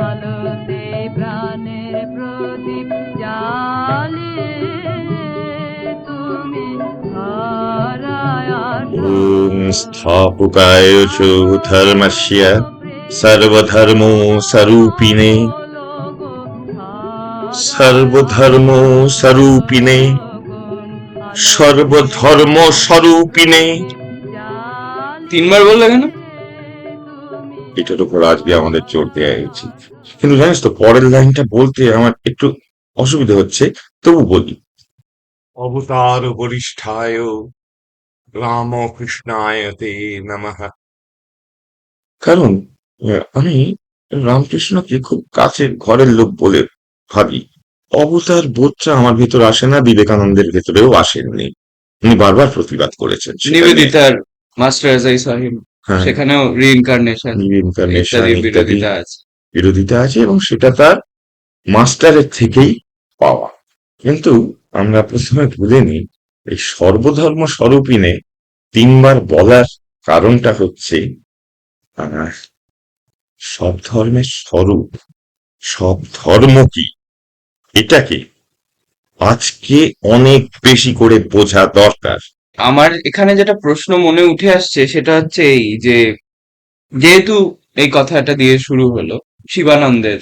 আলোতে প্রাণের প্রদীপ জ্বালিয়ে তুমি হারায় ওম স্থাপকায় চ ধর্মস্য সর্বধর্ম স্বরূপিণে সর্বধর্ম স্বরূপিণে সর্বধর্ম স্বরূপিণে। তিনবার বললে কেন? এটার উপর আজকে আমাদের জোর দেওয়া উচিত, কিন্তু জানিস তো পরের লাইনটা বলতে আমার একটু অসুবিধা হচ্ছে, তবু বলি। অবতার বরিষ্ঠায় রামকৃষ্ণায় তে নমঃ। কারণ আমি রামকৃষ্ণকে খুব কাছের ঘরের লোক বলে ভাবি। অবতার বোধটা আমার ভেতর আসে না, বিবেকানন্দের ভেতরেও আসেননি। উনি বারবার প্রতিবাদ করেছেন সেটা নিয়ে। নিবেদিতার মাস্টার এজাই সাহিব, হ্যাঁ, সেখানেও রিইনকারনেশন রিইনকারনেশন ইত্যাদি ইত্যাদি বিরোধিতা আছে। বিরোধিতা আছে, এবং সেটা তার মাস্টারের থেকেই পাওয়া। কিন্তু আমরা প্রথমে ভুলে নিই, এই সর্বধর্ম স্বরূপিণে তিনবার বলার কারণটা হচ্ছে আহ, সব ধর্মের স্বরূপ, সব ধর্ম কি, এটাকে আজকে অনেক বেশি করে বোঝা দরকার। আমার এখানে যেটা প্রশ্ন মনে উঠে আসছে সেটা হচ্ছে এই যে, যেহেতু এই কথাটা দিয়ে শুরু হলো শিবানন্দের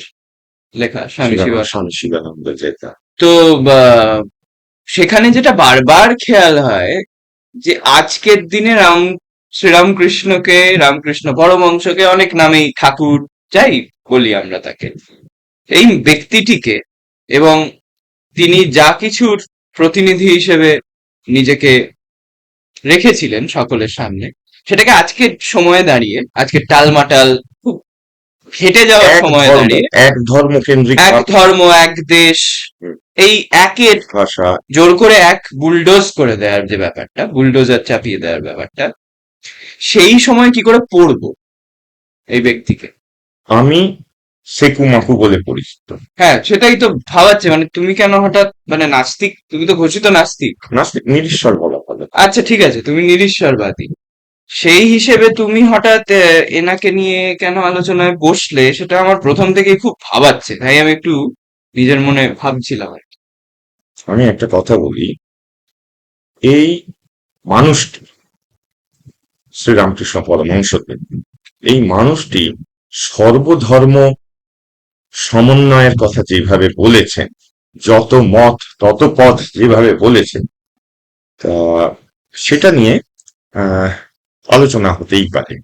লেখা, স্বামী শিবানন্দ, স্বামী শিবানন্দ যেটা, তো সেখানে যেটা বারবার খেয়াল হয় যে আজকের দিনে শ্রীরামকৃষ্ণকে, রামকৃষ্ণ পরমহংসকে অনেক নামেই ঠাকুর যাই বলি আমরা তাকে, এই ব্যক্তিটিকে এবং তিনি যা কিছুর প্রতিনিধি হিসেবে নিজেকে রেখেছিলেন সকলের সামনে, সেটাকে আজকের সময়ে দাঁড়িয়ে, আজকে টালমাটাল খুব ঘেটে যাওয়ার সময়ে দাঁড়িয়ে এক ধর্ম কেন্দ্রিক এক ধর্ম, এক দেশ, এই একের ভাষা, জোর করে এক বুলডোজ করে দেওয়ার যে ব্যাপারটা, বুলডোজার চাপিয়ে দেওয়ার ব্যাপারটা, সেই সময় কি করে পড়বো এই ব্যক্তিকে? আমি সেকু মাকু বলে পরিচিত। হ্যাঁ, সেটাই তো ভাবাচ্ছে, মানে তুমি কেন হঠাৎ, মানে নাস্তিক, তুমি তো ঘোষিত নাস্তিক। নাস্তিক, নিরীশ্বর বলা ভালো। আচ্ছা ঠিক আছে, তুমি নিরীশ্বরবাদী, সেই হিসেবে তুমি হঠাৎ এনাকে নিয়ে কেন আলোচনায় বসলে, সেটা আমার প্রথম থেকেই খুব ভাবাচ্ছে, তাই আমি একটু নিজের মনে ভাবছিলাম আর কি। আমি একটা কথা বলি, এই মানুষটি শ্রীরামকৃষ্ণ পরমহংসদেব, এই মানুষটি সর্বধর্ম সমন্বয়ের কথা যেভাবে বলেছেন, যত মত তত পথ যেভাবে বলেছেন, তা সেটা নিয়ে আলোচনা হতেই পারে।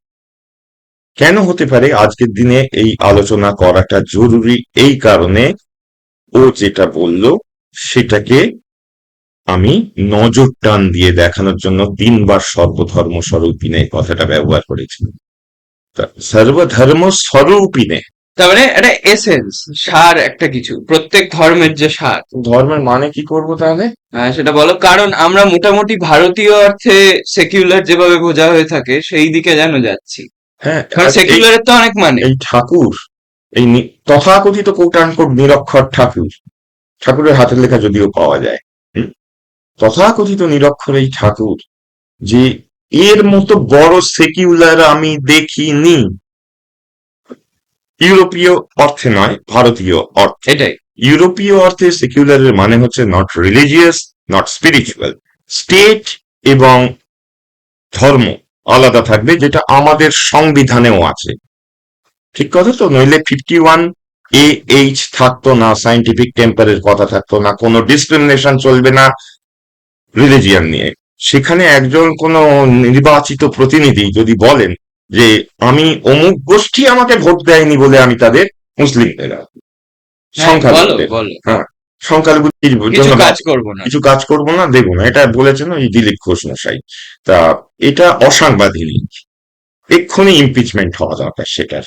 কেন হতে পারে আজকের দিনে এই আলোচনা করাটা জরুরি? এই কারণে ও যেটা বলল সেটাকে আমি নজর টান দিয়ে দেখানোর জন্য তিনবার সর্বধর্ম স্বরূপিণে কথাটা ব্যবহার করেছি। সর্বধর্ম স্বরূপিণে তার মানে একটা এসেন্স, সার, একটা কিছু, প্রত্যেক ধর্মের যে সার। ধর্মের মানে কি করব তাহলে? সেটা বলো, কারণ আমরা মোটামুটি ভারতীয় অর্থে সেকুলার যেভাবে বোঝা হয়ে থাকে সেই দিকে যেন যাচ্ছি। হ্যাঁ, কারণ সেকুলারের তো অনেক মানে। এই ঠাকুর, এই তথাকথিত কোটানকোট নিরক্ষর ঠাকুর, ঠাকুরের হাতের লেখা যদিও পাওয়া যায়, তথাকথিত নিরক্ষর এই ঠাকুর, যে এর মতো বড় সেকুলার আমি দেখিনি। ইউরোপীয় অর্থে নয়, ভারতীয় অর্থে। এটাই ইউরোপীয় অর্থে সেকুলারের মানে হচ্ছে not religious, not spiritual. State এবং ধর্ম আলাদা থাকবে, যেটা আমাদের সংবিধানেও আছে। ঠিক কথা তো? নইলে 51A(H) থাকতো না, সাইন্টিফিক টেম্পারের কথা থাকতো না, কোনো ডিসক্রিমিনেশন চলবে না রিলিজিয়ান নিয়ে। সেখানে একজন কোনো নির্বাচিত প্রতিনিধি যদি বলেন যে আমি অমুক গোষ্ঠী আমাকে ভোট দেয়নি বলে আমি তাদের মুসলিমদের, সংখ্যালঘুদের, হ্যাঁ, সংখ্যালঘুদের কিছু কাজ করবো না, কিছু কাজ করবো না, দেবো না, এটা বলেছেন ওই দিলীপ ঘোষ মশাই। তা এটা অসাংবিধানিক, এক্ষুনি ইমপিচমেন্ট হওয়া দরকার সেটার।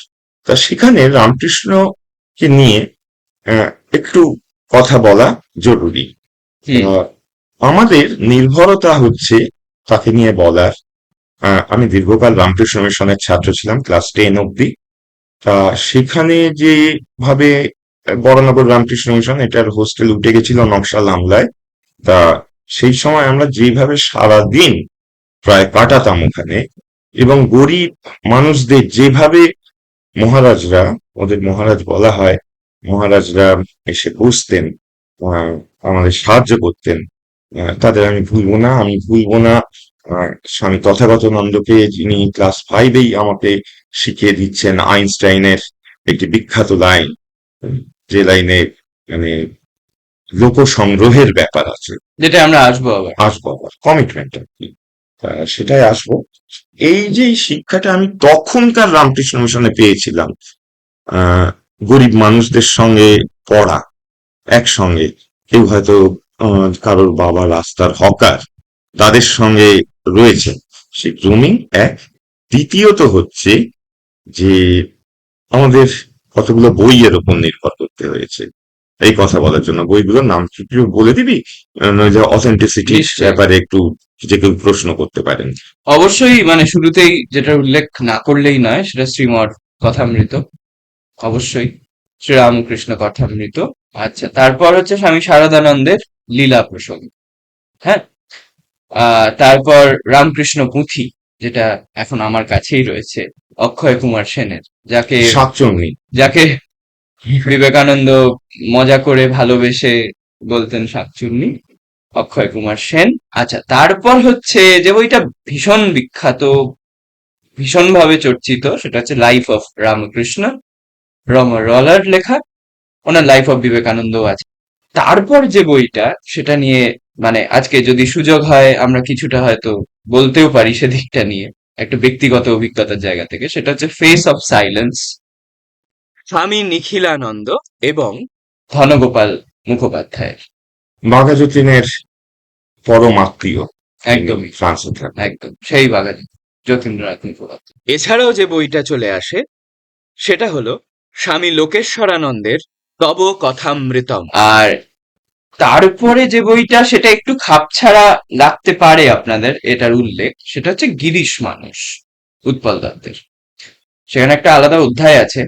তা সেখানে রামকৃষ্ণকে নিয়ে একটু কথা বলা জরুরি। আমাদের নির্ভরতা হচ্ছে তাকে নিয়ে বলার। আমি দীর্ঘকাল রামকৃষ্ণ মিশনের ছাত্র ছিলাম, ক্লাস 10 অব্দি। তা সেখানে যেভাবে বড়নগর রামকৃষ্ণ মিশন, এটার হোস্টেল উঠে গেছিল নকশাল আমলায়। তা সেই সময় আমরা যেভাবে সারাদিন প্রায় কাটাতাম ওখানে, এবং গরিব মানুষদের যেভাবে মহারাজরা ওদের মহারাজ বলা হয়, মহারাজরা এসে বসতেন, আহ, আমাদের সাহায্য করতেন। তাদের আমি ভুলবো না, আমি ভুলবো না স্বামী তথাগতানন্দকে, যিনি ক্লাস ফাইভেই আমাকে শিখিয়ে দিচ্ছেন আইনস্টাইনের একটি বিখ্যাত লাইন, যে লাইনে মানে লোক সংগ্রহের ব্যাপার আছে। যেটা আমরা আসবো আবার। আসবো আবার, কমিটমেন্ট আর কি। সেটাই আসবো। এই যে এই শিক্ষাটা আমি তখনকার রামকৃষ্ণ মিশনে পেয়েছিলাম, আহ গরিব মানুষদের সঙ্গে পড়া একসঙ্গে, কেউ হয়তো কারোর বাবা রাস্তার হকার, তাদের সঙ্গে রয়েছে, সে গ্রুমিং এক। দ্বিতীয়ত হচ্ছে যে আমাদের কতগুলো বইয়ের ওপর নির্ভর করতে হয়েছে এই কথা বলার জন্য। বইগুলোর নাম কি একটু বলে দিবি, নইলে অথেন্টিসিটির নিশ্চয়ই। ব্যাপারে একটু যে কেউ প্রশ্ন করতে পারেন। অবশ্যই, মানে শুরুতেই যেটা উল্লেখ না করলেই নয়, সেটা শ্রীমঠ কথামৃত, অবশ্যই শ্রীরামকৃষ্ণ কথামৃত। আচ্ছা, তারপর হচ্ছে স্বামী শারদানন্দের লীলা প্রসঙ্গ, হ্যাঁ। তারপর রামকৃষ্ণ পুঁথি, যেটা এখন আমার কাছেই রয়েছে, অক্ষয় কুমার সেনের, যাকে শাকচুন্নি। যাকে বিবেকানন্দ মজা করে ভালোবেসে বলতেন শাকচুন্নি, অক্ষয় কুমার সেন। আচ্ছা, তারপর হচ্ছে যে বইটা ভীষণ বিখ্যাত, ভীষণভাবে চর্চিত, সেটা হচ্ছে লাইফ অফ রামকৃষ্ণ, রলার লেখা। ওনার লাইফ অফ বিবেকানন্দ আছে। তারপর যে বইটা, সেটা নিয়ে মানে আজকে যদি সুযোগ হয় আমরা কিছুটা হয়তো বলতেও পারি সেদিকটা নিয়ে, একটা ব্যক্তিগত অভিজ্ঞতার জায়গা থেকে, সেটা হচ্ছে ফেস অফ সাইলেন্স, স্বামী নিখিলানন্দ এবং ধনগোপাল মুখোপাধ্যায়ের। বাঘাযতীনের পরম আত্মীয়, একদমই, ফ্রান্সে থাকেন। একদম সেই বাগানে যতীন্দ্রনাথ মুখোপাধ্যায়। এছাড়াও যে বইটা চলে আসে সেটা হলো স্বামী লোকেশ্বরানন্দের তব কথামৃতম। আর তারপরে যে বইটা, সেটা একটু খাপছাড়া লাগতে পারে আপনাদের এটার উল্লেখ, সেটা হচ্ছে গিরিশ মানুষ, উৎপল দত্তের। সেখানে একটা আলাদা অধ্যায় আছে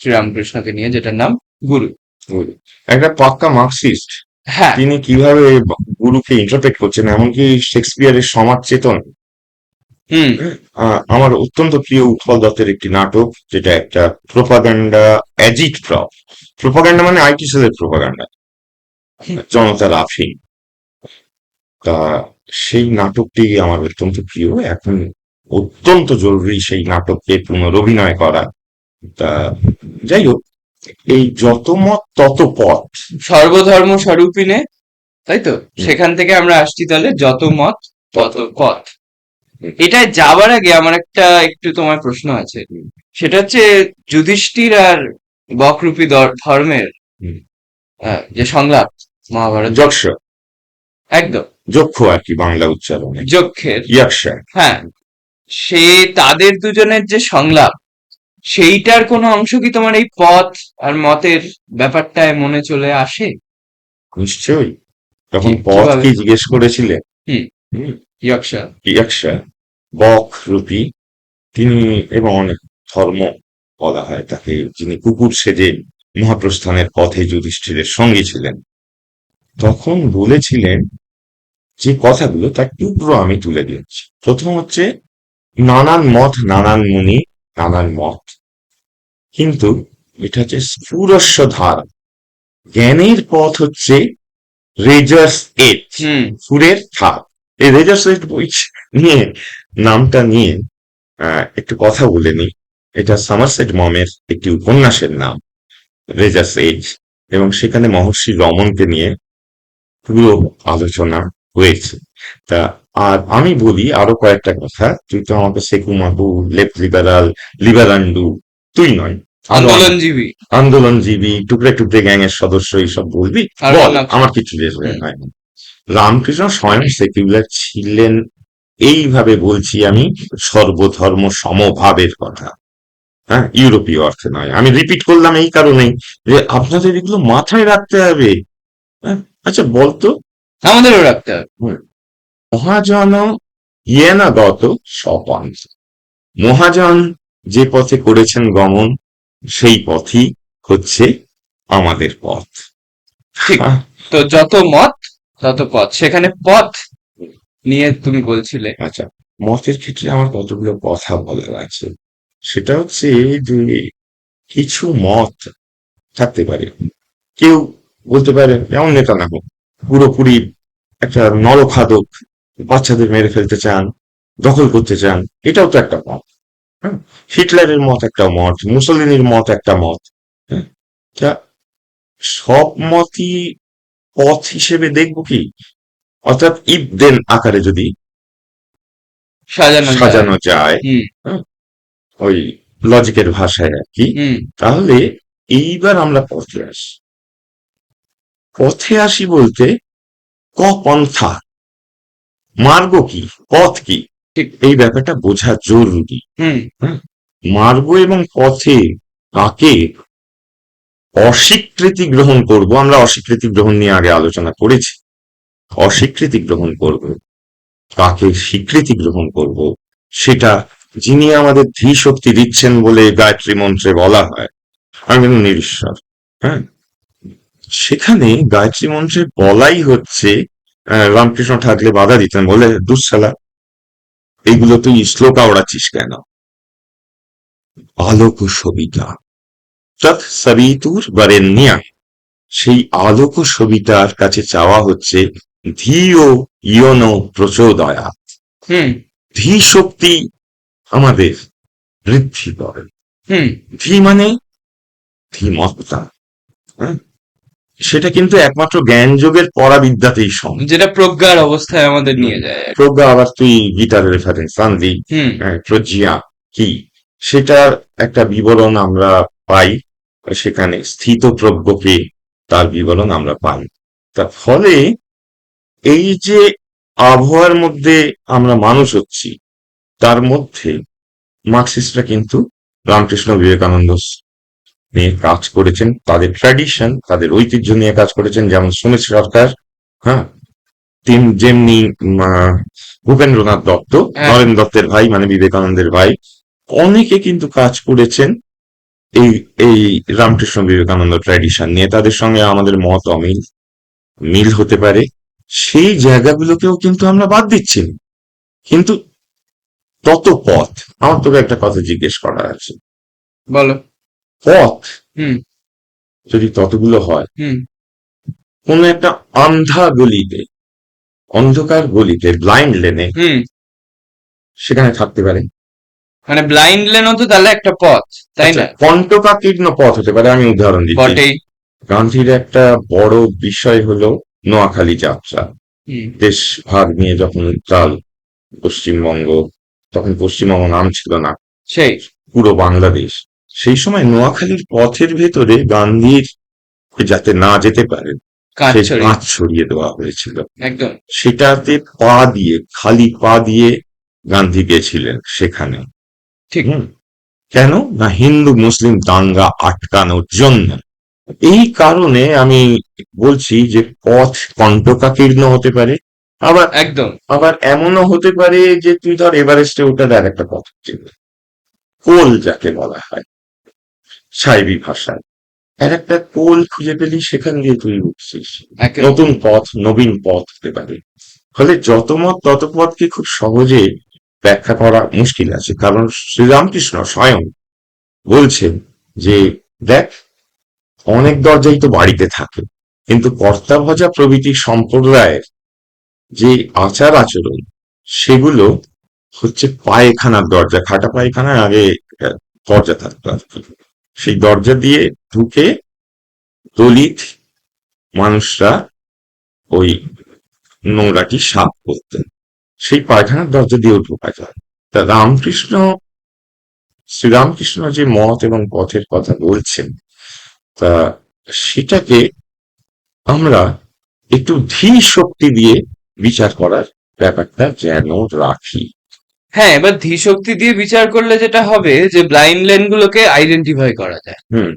শ্রীরামকৃষ্ণকে নিয়ে, যেটার নাম গুরু। গুরু একটা পাক্কা মার্কসিস্ট। হ্যাঁ, তিনি কিভাবে গুরুকে ইন্টারপ্রেট করছেন, এমনকি শেক্সপিয়ারের সমাজ চেতন। হুম, আমার অত্যন্ত প্রিয় উৎপল দত্তের একটি নাটক, যেটা একটা প্রোপাগান্ডা অ্যাজিট প্রপ। প্রোপাগান্ডা মানে আইটি সেলের প্রোপাগান্ডা, জনতা লাফিং। তা সেই নাটকটি আমার অত্যন্ত প্রিয়। এখন অত্যন্ত জরুরি সেই নাটককে পুনরঅভিনয় করা। তা যাই হোক, এই যত মত তত পথ। সর্বধর্ম স্বরূপিনে, তাই তো? সেখান থেকে আমরা আসছি তাহলে যত মত তত পথ। এটায় যাওয়ার আগে আমার একটা একটু তোমার প্রশ্ন আছে, সেটা হচ্ছে যুধিষ্ঠির আর বকরূপী ধর্মের হুম। যে সংলাপ মহাভারত, যক্ষ, একদম যক্ষ আর কি বাংলা উচ্চারণে, যক্ষের, ইয়াক্ষা। হ্যাঁ, সে তাদের দুজনের যে সংলাপ, সেইটার কোনো অংশ কি তোমার এই পথ আর মতের ব্যাপারটায় মনে চলে আসে? নিশ্চয়ই। তখন পথ কিভাবে? কি জিজ্ঞেস করেছিলেন? হুম, হুম, যক্ষা। ইয়াক্ষা, বক রূপী তিনি, এবং অনেক ধর্ম বলা হয় তাকে, যিনি কুকুর সেজে মহাপ্রস্থানের পথে যুধিষ্ঠিরের সঙ্গী ছিলেন, তখন বলেছিলেন যে কথাগুলো, তার টুকরো আমি তুলে দিচ্ছি। প্রথম হচ্ছে, নানান মত, নানান মুনি, নানান মত, কিন্তু এটা হচ্ছে স্ফুরস্য ধারা। জ্ঞানের পথ হচ্ছে রেজার্স এজ, হুম, সুরের থাপ। এই রেজার্স এজ বই নিয়ে, নামটা নিয়ে একটু কথা বলে নি। এটা সমারসেট মমের একটি উপন্যাসের নাম, রেজার্স এজ, এবং সেখানে মহর্ষি রমনকে নিয়ে পুরো আলোচনা হয়েছে। তা আর আমি বলি আরো কয়েকটা কথা, তুই তো আমাকে সেকু মাকু, লেফট লিবারাল, লিবারান্ডু, তুই নয়, আরো আন্দোলনজীবী, আন্দোলনজীবী, টুকরে টুকরে গ্যাং এর সদস্য, এইসব বলবি, আর বল, অন্য- আমার কিছু বেশ হুম, হয় না। রামকৃষ্ণ স্বয়ং সেকুলার ছিলেন, এইভাবে বলছি আমি, সর্বধর্ম সমভাবের কথা, হ্যাঁ, ইউরোপীয় অর্থে নয়। আমি রিপিট করলাম এই কারণেই যে আপনাদের এগুলো মাথায় রাখতে হবে। হ্যাঁ, আচ্ছা বলতো, আমাদেরও রাখতে হবে। মহাজন ইয়েনাগত সপন্থ, মহাজন যে পথে করেছেন গমন, সেই পথই হচ্ছে আমাদের পথ। ঠিক। তো যত মত তত পথ, সেখানে পথ নিয়ে তুমি বলছিলে। আচ্ছা, মতের ক্ষেত্রে আমার কতগুলো কথা বলার আছে। সেটা হচ্ছে যে কিছু মত থাকতে পারে। কেউ বলতে পারে, যেমন নেতানিয়াহু, পুরোপুরি একটা নরখাদক, বাচ্চাদের মেরে ফেলতে চান, দখল করতে চান, এটাও তো একটা মত। হ্যাঁ, হিটলারের মত একটা মত, মুসলিনের মত একটা মত। হ্যাঁ, তা সব মতই পথ হিসেবে দেখবো কি? অর্থাৎ ইফ দেন আকারে যদি সাজানো যায়। সাজানো যায়, হুম হ্যাঁ, ওই লজিকের ভাষায় আর কি, হুম তাহলে এইবার আমরা পথে আসি। পথে আসি বলতে পন্থা, মার্গ কি, পথ কি, ঠিক। এই ব্যাপারটা বোঝা জরুরি। হুম হ্যাঁ, মার্গ এবং পথে কাকে অস্বীকৃতি গ্রহণ করব, আমরা অস্বীকৃতি গ্রহণ নিয়ে আগে আলোচনা করেছি। অস্বীকৃতি গ্রহণ করব, কাকে স্বীকৃতি গ্রহণ করব, সেটা যিনি আমাদের ধী শক্তি দিচ্ছেন বলে গায়ত্রী মন্ত্রে বলা হয়, আমি কিন্তু নিরীশ্বর। হ্যাঁ, সেখানে গায়ত্রী মন্ত্রে বলাই হচ্ছে, রামকৃষ্ণ ঠাকরে বাধা দিতেন, বলে দুঃশালা, এইগুলো তুই শ্লোকা ওড়াচ্ছিস কেন? আলোক সবিতা তৎ সবিতুর বরেণ্যা, সেই আলোক সবিতার কাছে চাওয়া হচ্ছে ধিও ইয়নো প্রচোদয়াৎ, হুম ধী শক্তি আমাদের বৃদ্ধি করে। হুম ধী মানে ধীমত্তা। হ্যাঁ, সেটা কিন্তু একমাত্র জ্ঞান যোগের পরাবিদ্যাতেই সম্ভব। যেটা প্রজ্ঞার অবস্থায় আমাদের নিয়ে যায় আর কি। প্রজ্ঞা, আবার তুই গীতার রেফারেন্স আনলি, হুম প্রজ্ঞা কি, সেটার একটা বিবরণ আমরা পাই সেখানে, স্থিত প্রজ্ঞকে তার বিবরণ আমরা পাই। তার ফলে এই যে আবহাওয়ার মধ্যে আমরা মানুষ হচ্ছি, তার মধ্যে মার্কসিস্টরা কিন্তু রামকৃষ্ণ বিবেকানন্দ নিয়ে কাজ করেছেন, তাদের ট্র্যাডিশন, তাদের ঐতিহ্য নিয়ে কাজ করেছেন, যেমন সুমিত সরকার, হ্যাঁ, যেমনি ভূপেন্দ্রনাথ দত্ত, হ্যাঁ নরেন দত্তের ভাই, মানে বিবেকানন্দের ভাই, অনেকে কিন্তু কাজ করেছেন এই এই রামকৃষ্ণ বিবেকানন্দ ট্র্যাডিশন নিয়ে। তাদের সঙ্গে আমাদের মত অমিল, মিল হতে পারে, সেই জায়গাগুলোকেও কিন্তু আমরা বাদ দিচ্ছি না। কিন্তু তত পথ, আমার তোকে একটা কথা জিজ্ঞেস করা আছে, বলো। পথ হুম যদি ততগুলো হয়, হুম কোন একটা অন্ধা গলিতে, অন্ধকার গলিতে, ব্লাইন্ড লেনে হুম সেখানে থাকতে পারে। মানে ব্লাইন্ড লেনও তো তাহলে একটা পথ, তাই আচ্ছা, না? কণ্টকাকীর্ণ পথ হতে পারে। আমি উদাহরণ দিচ্ছি, বটেই। গান্ধীর একটা বড় বিষয় হলো নোয়াখালী যাত্রা। হুম দেশ ভাগ নিয়ে যখন উত্তাল পশ্চিমবঙ্গ, তখন পশ্চিমবঙ্গ নাম ছিল না, সেই পুরো বাংলাদেশ, সেই সময় নোয়াখালীর পথের ভেতরে গান্ধীর যাতে না যেতে পারেন কাজ সেই ছড়িয়ে। কাঁচ ছড়িয়ে দেওয়া হয়েছিল। একদম সেটাতে পা দিয়ে, খালি পা দিয়ে গান্ধী গেছিলেন সেখানে। ঠিক। হুম, কেন না, হিন্দু মুসলিম দাঙ্গা আটকানোর জন্য। এই কারণে আমি বলছি যে পথ কণ্টকাকীর্ণ হতে পারে, আবার একদম আবার এমনও হতে পারে যে তুই ধর এভারেস্টে ওঠার আর একটা পথ ছিল, কোল যাকে বলা হয় সাইবি ভাষায়, আর একটা কোল খুঁজে পেলি, সেখান দিয়ে তুই উঠছিস, একেবারে। নতুন পথ, নবীন পথ হতে পারে। ফলে যত মত তত পথকে খুব সহজে ব্যাখ্যা করা মুশকিল আছে, কারণ শ্রীরামকৃষ্ণ স্বয়ং বলছেন যে দেখ, অনেক দরজাই তো বাড়িতে থাকে, কিন্তু কর্তা ভজা প্রভৃতি সম্প্রদায়ের যে আচার আচরণ, সেগুলো হচ্ছে পায়খানার দরজা, খাটা পায়খানার আগে আহ, দরজা থাকতো আর কি, সেই দরজা দিয়ে ঢুকে দলিত মানুষরা ওই নোংরাটি সাফ করতেন, সেই পায়খানার দরজা দিয়েও ঢোকা যায়। তা শ্রীরামকৃষ্ণ যে মত এবং পথের কথা বলছেন, তা সেটাকে আমরা একটু ধী শক্তি দিয়ে বিচার করার ব্যাপারটা যেন রাখি। হ্যাঁ, এবার ধীশক্তি দিয়ে বিচার করলে যেটা হবে যে ব্লাইন্ড লেন গুলোকে আইডেন্টিফাই করা যায়, হুম,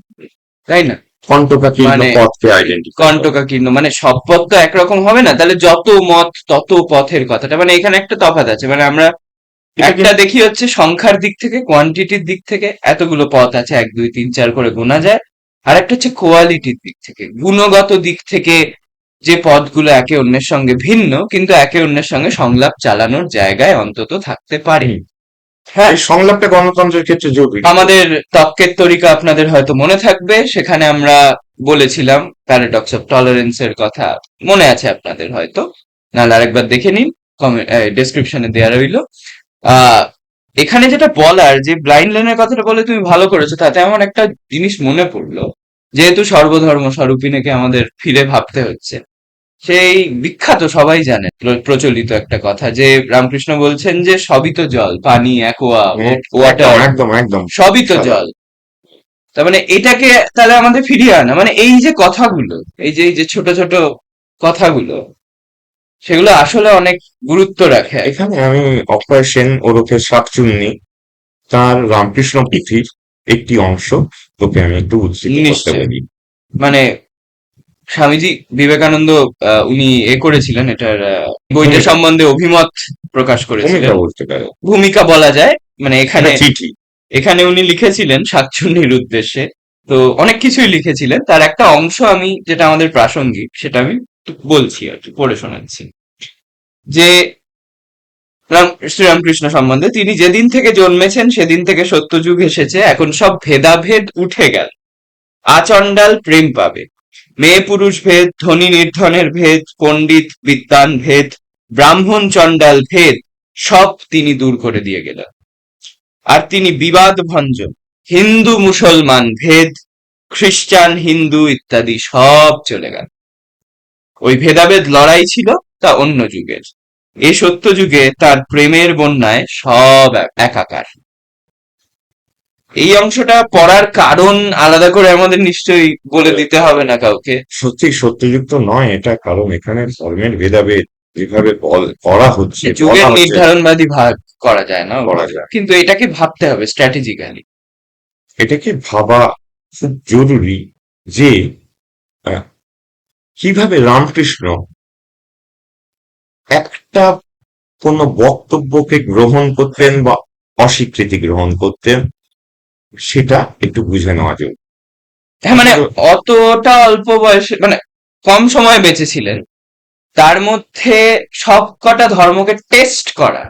তাই না? কণ্টকাকীর্ণ মানে পথকে আইডেন্টিফাই করা। কণ্টকাকীর্ণ মানে সব পথ তো একরকম হবে না, তাহলে যত মত তত পথের কথাটা, মানে এখানে একটা তফাৎ আছে। মানে আমরা এটা একটা কিন্তু দেখি হচ্ছে সংখ্যার দিক থেকে, কোয়ান্টিটির দিক থেকে এতগুলো পথ আছে, 1 2 3 4 করে গোনা যায়। আর একটা হচ্ছে কোয়ালিটির দিক থেকে, গুণগত দিক থেকে, যে পথগুলো একে অন্যের সঙ্গে ভিন্ন কিন্তু একে অন্যের সঙ্গে সংলাপ চালানোর জায়গায় অন্তত থাকতে পারে। হ্যাঁ, এই সংলাপটা গণতন্ত্রের ক্ষেত্রে জরুরি। আমাদের তক্কের তরিকা আপনাদের হয়তো মনে থাকবে, সেখানে আমরা বলেছিলাম প্যারাডক্স অফ টলারেন্স এর কথা, মনে আছে আপনাদের হয়তো, নাহলে আরেকবার দেখে নিন, ডেসক্রিপশনে দেওয়া রইলো। আহ এখানে যেটা বলার, যে ব্লাইন্ড লাইনের কথাটা বলে তুমি ভালো করেছো, তাতে আমার একটা জিনিস মনে পড়লো। যেহেতু সর্বধর্ম স্বরূপিণীকে আমাদের ফিরে ভাবতে হচ্ছে, সেই বিখ্যাত সবাই জানে প্রচলিত একটা কথা, যে রামকৃষ্ণ বলছেন যে সবই তো জল, পানি, অ্যাকোয়া, একদম ওয়াটার, একদম একদম। সবই তো জল। তার মানে এটাকে তাহলে আমাদের ফিরিয়ে আনা, মানে এই যে কথাগুলো, এই যে ছোট ছোট কথাগুলো, সেগুলো আসলে অনেক গুরুত্ব রাখে। এখানে আমি অক্ষয় সেন ওরফে শাকচুন্নি তার রামকৃষ্ণ পুঁথির একটি অংশ তোকে আমি একটু উদ্ধৃত করতে নিশ্চয়। পারি। মানে স্বামীজি বিবেকানন্দ উনি করেছিলেন এটার, বইটা ভূমিকা সম্বন্ধে অভিমত প্রকাশ ভূমিকা করেছিলেন, বলতে পারো, ভূমিকা বলা যায়। মানে এখানে এটা চিঠি। এখানে উনি লিখেছিলেন শাকচুন্নির উদ্দেশ্যে, তো অনেক কিছুই লিখেছিলেন, তার একটা অংশ আমি, যেটা আমাদের প্রাসঙ্গিক, সেটা আমি একটু বলছি আর কি, পড়ে শোনাচ্ছি। যে শ্রীরামকৃষ্ণ সম্বন্ধে, তিনি যেদিন থেকে জন্মেছেন সেদিন থেকে সত্যযুগ এসেছে, এখন সব ভেদাভেদ উঠে গেল, আচণ্ডাল প্রেম পাবে, মেয়ে পুরুষ ভেদ, ধনী নির্ধনের ভেদ, পণ্ডিত বিদ্বান ভেদ, ব্রাহ্মণ চণ্ডাল ভেদ, সব তিনি দূর করে দিয়ে গেলেন। আর তিনি বিবাদ ভঞ্জন, হিন্দু মুসলমান ভেদ, খ্রিস্টান হিন্দু ইত্যাদি সব চলে গেল। ওই ভেদাভেদ লড়াই ছিল তা অন্য যুগের, এ সত্য যুগে তার প্রেমের বন্যায় সব একাকার। এই অংশটা পড়ার কারণ আলাদা করে আমাদের নিশ্চয়ই বলে দিতে হবে না কাউকে। সত্যি সত্যযুক্ত নয় এটা, কারণ এখানে ধর্মের ভেদাভেদ যেভাবে করা হচ্ছে, যুগের বলা হচ্ছে, নির্ধারণবাদী ভাগ করা যায় না, করা যায়। কিন্তু এটাকে ভাবতে হবে স্ট্র্যাটেজিক্যালি। এটাকে ভাবা খুব জরুরি যে আহ, কিভাবে রামকৃষ্ণ একটা কোনো বক্তব্যকে গ্রহণ করতেন বা অস্বীকৃতি গ্রহণ করতেন, সেটা একটু বুঝে নেওয়া যায়। হ্যাঁ, মানে আসলে অতটা অল্প বয়সে, মানে কম সময় বেঁচে ছিলেন, তার মধ্যে সব কটা ধর্মকে টেস্ট করা,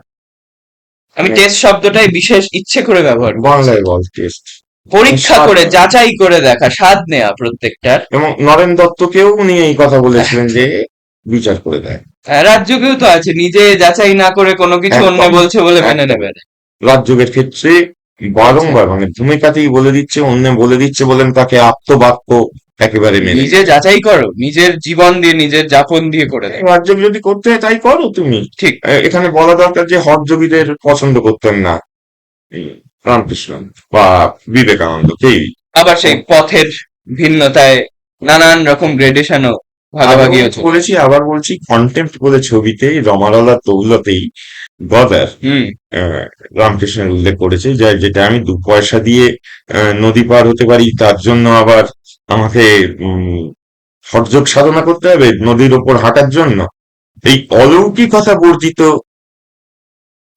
আমি মানে টেস্ট শব্দটাই বিশেষ ইচ্ছে করে ব্যবহার করছি, বাংলায় বল টেস্ট, পরীক্ষা করে যাচাই করে দেখা, স্বাদ নেওয়া প্রত্যেকটার। এবং নরেন দত্তকেও উনি এই কথা বলেছিলেন যে বিচার করে দেয়। রাজ্যকেও তো আছে, নিজে যাচাই না করে কোনো কিছু অন্য একদম বলছে বলে মেনে একদম। নেবে না। রাজযোগের ক্ষেত্রে বারংবার মানে ভূমিকাতেই বলে দিচ্ছে, অন্য বলে দিচ্ছে বলেন তাকে আত্মবাক্য একেবারে মেনে নিজে যাচাই করো, নিজের জীবন দিয়ে, নিজের যাপন দিয়ে করে দেখো। রাজযোগ যদি করতে হয় তাই করো তুমি। ঠিক। এখানে বলা দরকার যে হঠযোগীদের পছন্দ করতেন না এই রামকৃষ্ণ বা বিবেকানন্দ কেই। আবার সেই পথের ভিন্নতায় নানান রকম গ্রেডেশনও, ভাগাভাগিও চলে। বলেছি, আবার বলছি, কন্টেম্প্ট বলে ছবিতে রমালালা তৌলতেই গদার হুম। রামকৃষ্ণের উল্লেখ করেছে, যেটা আমি 2 পয়সা দিয়ে নদী পার হতে পারি, তার জন্য আবার আমাকে হঠযোগ সাধনা করতে হবে নদীর ওপর হাঁটার জন্য। এই অলৌকিকতা বর্জিত